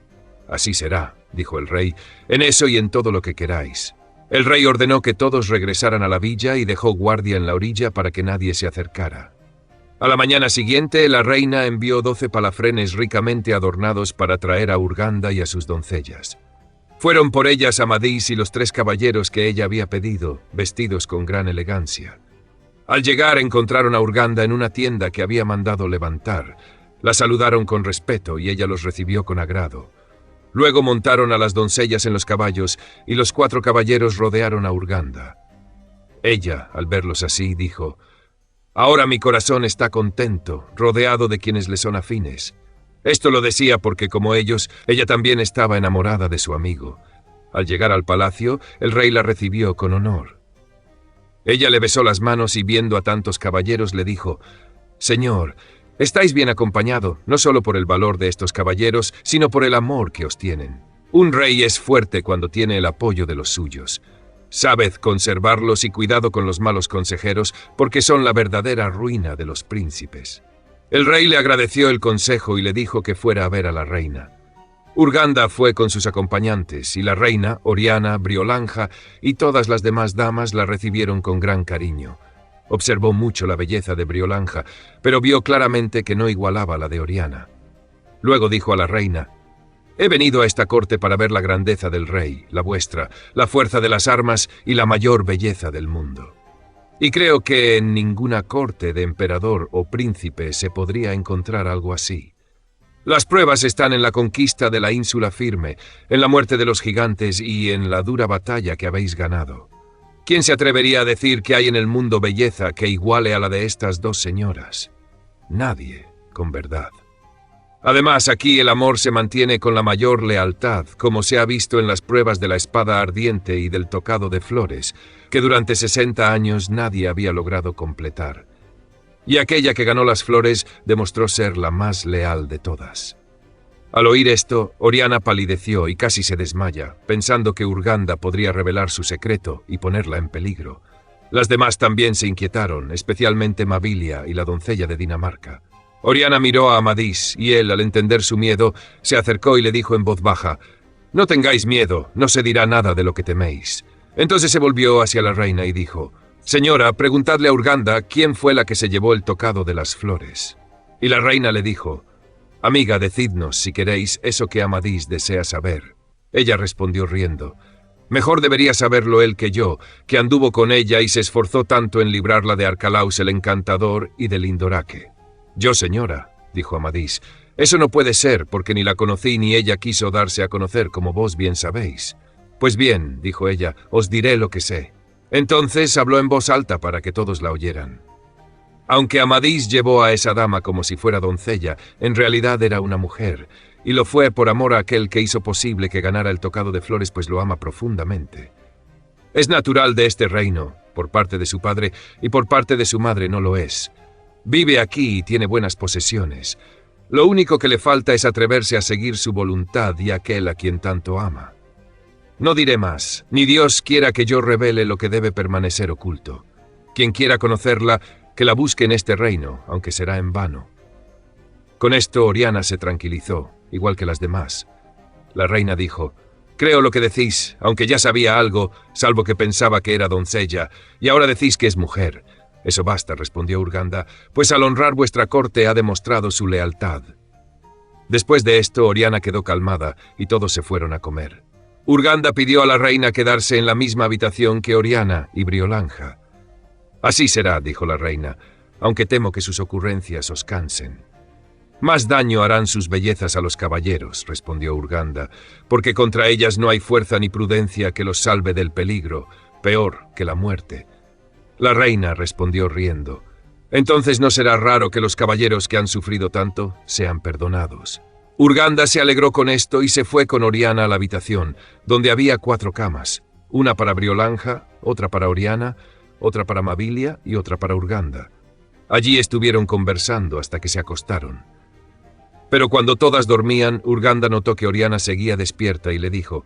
«Así será», dijo el rey, «en eso y en todo lo que queráis». El rey ordenó que todos regresaran a la villa y dejó guardia en la orilla para que nadie se acercara. A la mañana siguiente, la reina envió 12 palafrenes ricamente adornados para traer a Urganda y a sus doncellas. Fueron por ellas Amadís y los 3 caballeros que ella había pedido, vestidos con gran elegancia. Al llegar encontraron a Urganda en una tienda que había mandado levantar. La saludaron con respeto y ella los recibió con agrado. Luego montaron a las doncellas en los caballos y los 4 caballeros rodearon a Urganda. Ella, al verlos así, dijo: «Ahora mi corazón está contento, rodeado de quienes le son afines». Esto lo decía porque, como ellos, ella también estaba enamorada de su amigo. Al llegar al palacio, el rey la recibió con honor. Ella le besó las manos y, viendo a tantos caballeros, le dijo: «Señor, estáis bien acompañado, no solo por el valor de estos caballeros, sino por el amor que os tienen. Un rey es fuerte cuando tiene el apoyo de los suyos. Sabed conservarlos y cuidado con los malos consejeros, porque son la verdadera ruina de los príncipes». El rey le agradeció el consejo y le dijo que fuera a ver a la reina. Urganda fue con sus acompañantes, y la reina, Oriana, Briolanja y todas las demás damas la recibieron con gran cariño. Observó mucho la belleza de Briolanja, pero vio claramente que no igualaba la de Oriana. Luego dijo a la reina: «He venido a esta corte para ver la grandeza del rey, la vuestra, la fuerza de las armas y la mayor belleza del mundo. Y creo que en ninguna corte de emperador o príncipe se podría encontrar algo así. Las pruebas están en la conquista de la ínsula Firme, en la muerte de los gigantes y en la dura batalla que habéis ganado. ¿Quién se atrevería a decir que hay en el mundo belleza que iguale a la de estas 2 señoras? Nadie, con verdad. Además, aquí el amor se mantiene con la mayor lealtad, como se ha visto en las pruebas de la espada ardiente y del tocado de flores, que durante 60 años nadie había logrado completar. Y aquella que ganó las flores demostró ser la más leal de todas». Al oír esto, Oriana palideció y casi se desmaya, pensando que Urganda podría revelar su secreto y ponerla en peligro. Las demás también se inquietaron, especialmente Mavilia y la doncella de Dinamarca. Oriana miró a Amadís y él, al entender su miedo, se acercó y le dijo en voz baja: «No tengáis miedo, no se dirá nada de lo que teméis». Entonces se volvió hacia la reina y dijo: «Señora, preguntadle a Urganda quién fue la que se llevó el tocado de las flores». Y la reina le dijo: «Amiga, decidnos, si queréis, eso que Amadís desea saber». Ella respondió riendo: «Mejor debería saberlo él que yo, que anduvo con ella y se esforzó tanto en librarla de Arcalaus el encantador y de Lindoraque». «Yo, señora», dijo Amadís, «eso no puede ser, porque ni la conocí ni ella quiso darse a conocer, como vos bien sabéis». «Pues bien», dijo ella, «os diré lo que sé». Entonces habló en voz alta para que todos la oyeran. Aunque Amadís llevó a esa dama como si fuera doncella, en realidad era una mujer, y lo fue por amor a aquel que hizo posible que ganara el tocado de flores, pues lo ama profundamente. Es natural de este reino, por parte de su padre, y por parte de su madre no lo es. Vive aquí y tiene buenas posesiones. Lo único que le falta es atreverse a seguir su voluntad y aquel a quien tanto ama. No diré más, ni Dios quiera que yo revele lo que debe permanecer oculto. Quien quiera conocerla, que la busque en este reino, aunque será en vano». Con esto Oriana se tranquilizó, igual que las demás. La reina dijo: «Creo lo que decís, aunque ya sabía algo, salvo que pensaba que era doncella, y ahora decís que es mujer». «Eso basta», respondió Urganda, «pues al honrar vuestra corte ha demostrado su lealtad». Después de esto, Oriana quedó calmada y todos se fueron a comer. Urganda pidió a la reina quedarse en la misma habitación que Oriana y Briolanja. «Así será», dijo la reina, «aunque temo que sus ocurrencias os cansen». «Más daño harán sus bellezas a los caballeros», respondió Urganda, «porque contra ellas no hay fuerza ni prudencia que los salve del peligro, peor que la muerte». La reina respondió riendo: «Entonces no será raro que los caballeros que han sufrido tanto sean perdonados». Urganda se alegró con esto y se fue con Oriana a la habitación, donde había 4 camas, una para Briolanja, otra para Oriana, otra para Mavilia y otra para Urganda. Allí estuvieron conversando hasta que se acostaron. Pero cuando todas dormían, Urganda notó que Oriana seguía despierta y le dijo: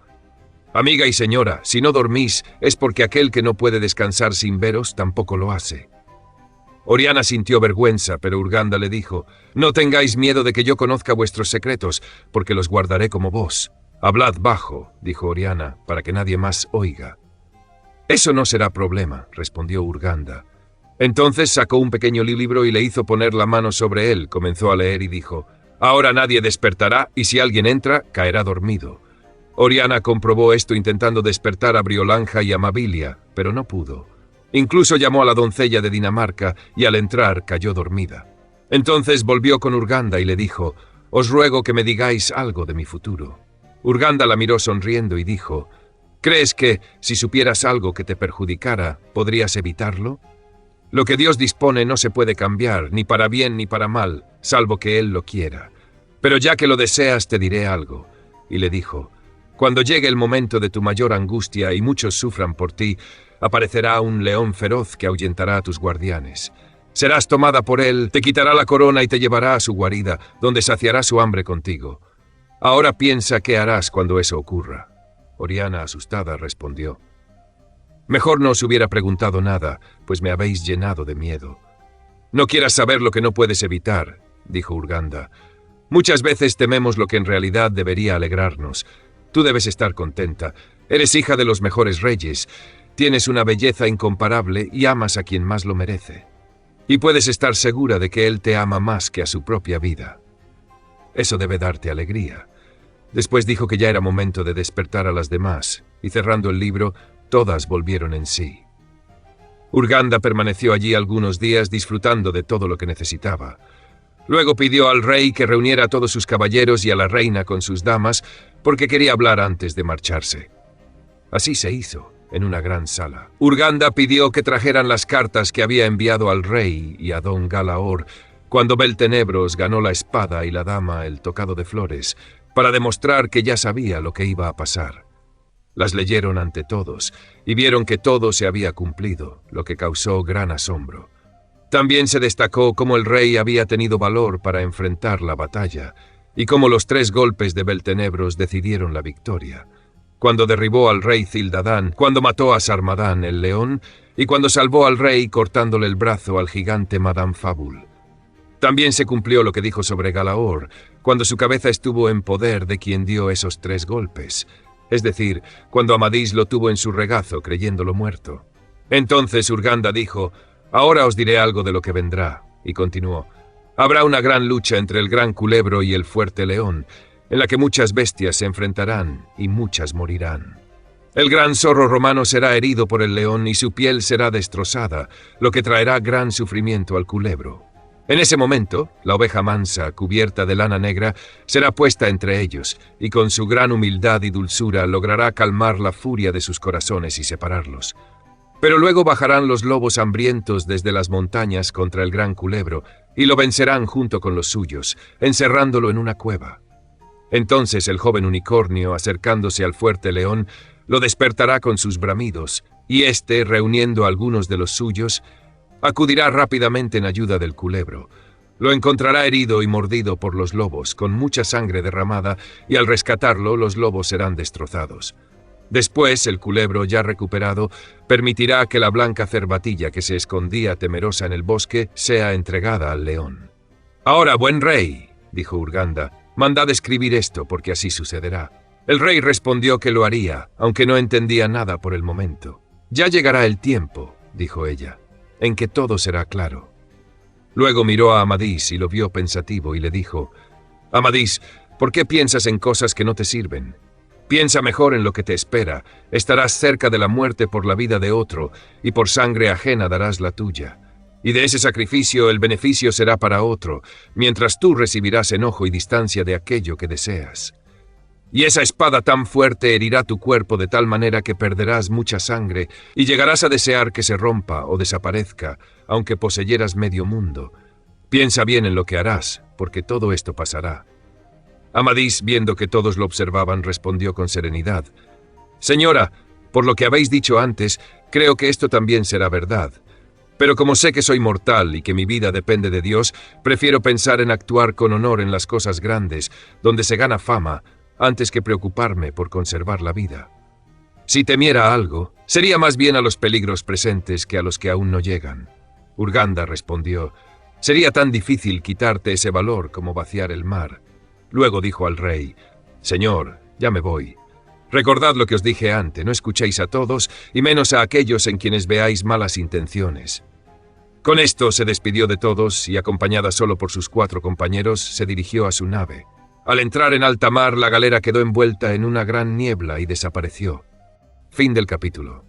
«Amiga y señora, si no dormís es porque aquel que no puede descansar sin veros tampoco lo hace». Oriana sintió vergüenza, pero Urganda le dijo: «No tengáis miedo de que yo conozca vuestros secretos, porque los guardaré como vos». «Hablad bajo», dijo Oriana, «para que nadie más oiga». «Eso no será problema», respondió Urganda. Entonces sacó un pequeño libro y le hizo poner la mano sobre él, comenzó a leer y dijo: «Ahora nadie despertará y si alguien entra, caerá dormido». Oriana comprobó esto intentando despertar a Briolanja y a Mabilia, pero no pudo. Incluso llamó a la doncella de Dinamarca y al entrar cayó dormida. Entonces volvió con Urganda y le dijo: «Os ruego que me digáis algo de mi futuro». Urganda la miró sonriendo y dijo: «¿Crees que, si supieras algo que te perjudicara, podrías evitarlo? Lo que Dios dispone no se puede cambiar, ni para bien ni para mal, salvo que Él lo quiera. Pero ya que lo deseas, te diré algo». Y le dijo: «Cuando llegue el momento de tu mayor angustia y muchos sufran por ti, aparecerá un león feroz que ahuyentará a tus guardianes. Serás tomada por él, te quitará la corona y te llevará a su guarida, donde saciará su hambre contigo. Ahora piensa qué harás cuando eso ocurra». Oriana, asustada, respondió: «Mejor no os hubiera preguntado nada, pues me habéis llenado de miedo». «No quieras saber lo que no puedes evitar», dijo Urganda. «Muchas veces tememos lo que en realidad debería alegrarnos. Tú debes estar contenta. Eres hija de los mejores reyes. Tienes una belleza incomparable y amas a quien más lo merece. Y puedes estar segura de que él te ama más que a su propia vida. Eso debe darte alegría». Después dijo que ya era momento de despertar a las demás, y cerrando el libro, todas volvieron en sí. Urganda permaneció allí algunos días disfrutando de todo lo que necesitaba. Luego pidió al rey que reuniera a todos sus caballeros y a la reina con sus damas, porque quería hablar antes de marcharse. Así se hizo, en una gran sala. Urganda pidió que trajeran las cartas que había enviado al rey y a don Galaor cuando Beltenebros ganó la espada y la dama el tocado de flores, para demostrar que ya sabía lo que iba a pasar. Las leyeron ante todos y vieron que todo se había cumplido, lo que causó gran asombro. También se destacó cómo el rey había tenido valor para enfrentar la batalla y cómo los 3 golpes de Beltenebros decidieron la victoria. Cuando derribó al rey Cildadán, cuando mató a Sarmadán el león y cuando salvó al rey cortándole el brazo al gigante Madame Fabul. También se cumplió lo que dijo sobre Galaor, cuando su cabeza estuvo en poder de quien dio esos 3 golpes, es decir, cuando Amadís lo tuvo en su regazo creyéndolo muerto. Entonces Urganda dijo: «Ahora os diré algo de lo que vendrá», y continuó: «Habrá una gran lucha entre el gran culebro y el fuerte león, en la que muchas bestias se enfrentarán y muchas morirán. El gran zorro romano será herido por el león y su piel será destrozada, lo que traerá gran sufrimiento al culebro. En ese momento, la oveja mansa, cubierta de lana negra, será puesta entre ellos, y con su gran humildad y dulzura logrará calmar la furia de sus corazones y separarlos. Pero luego bajarán los lobos hambrientos desde las montañas contra el gran culebro, y lo vencerán junto con los suyos, encerrándolo en una cueva. Entonces el joven unicornio, acercándose al fuerte león, lo despertará con sus bramidos, y éste, reuniendo a algunos de los suyos, acudirá rápidamente en ayuda del culebro. Lo encontrará herido y mordido por los lobos, con mucha sangre derramada, y al rescatarlo los lobos serán destrozados. Después, el culebro, ya recuperado, permitirá que la blanca cervatilla que se escondía temerosa en el bosque sea entregada al león. «Ahora, buen rey», dijo Urganda, «mandad escribir esto, porque así sucederá». El rey respondió que lo haría, aunque no entendía nada por el momento. «Ya llegará el tiempo», dijo ella, «en que todo será claro». Luego miró a Amadís y lo vio pensativo y le dijo: «Amadís, ¿por qué piensas en cosas que no te sirven? Piensa mejor en lo que te espera. Estarás cerca de la muerte por la vida de otro, y por sangre ajena darás la tuya. Y de ese sacrificio el beneficio será para otro, mientras tú recibirás enojo y distancia de aquello que deseas. Y esa espada tan fuerte herirá tu cuerpo de tal manera que perderás mucha sangre y llegarás a desear que se rompa o desaparezca, aunque poseyeras medio mundo. Piensa bien en lo que harás, porque todo esto pasará». Amadís, viendo que todos lo observaban, respondió con serenidad: «Señora, por lo que habéis dicho antes, creo que esto también será verdad. Pero como sé que soy mortal y que mi vida depende de Dios, prefiero pensar en actuar con honor en las cosas grandes, donde se gana fama, antes que preocuparme por conservar la vida. Si temiera algo, sería más bien a los peligros presentes que a los que aún no llegan». Urganda respondió: «Sería tan difícil quitarte ese valor como vaciar el mar». Luego dijo al rey: «Señor, ya me voy. Recordad lo que os dije antes, no escuchéis a todos, y menos a aquellos en quienes veáis malas intenciones». Con esto se despidió de todos y, acompañada solo por sus 4 compañeros, se dirigió a su nave. Al entrar en alta mar, la galera quedó envuelta en una gran niebla y desapareció. Fin del capítulo.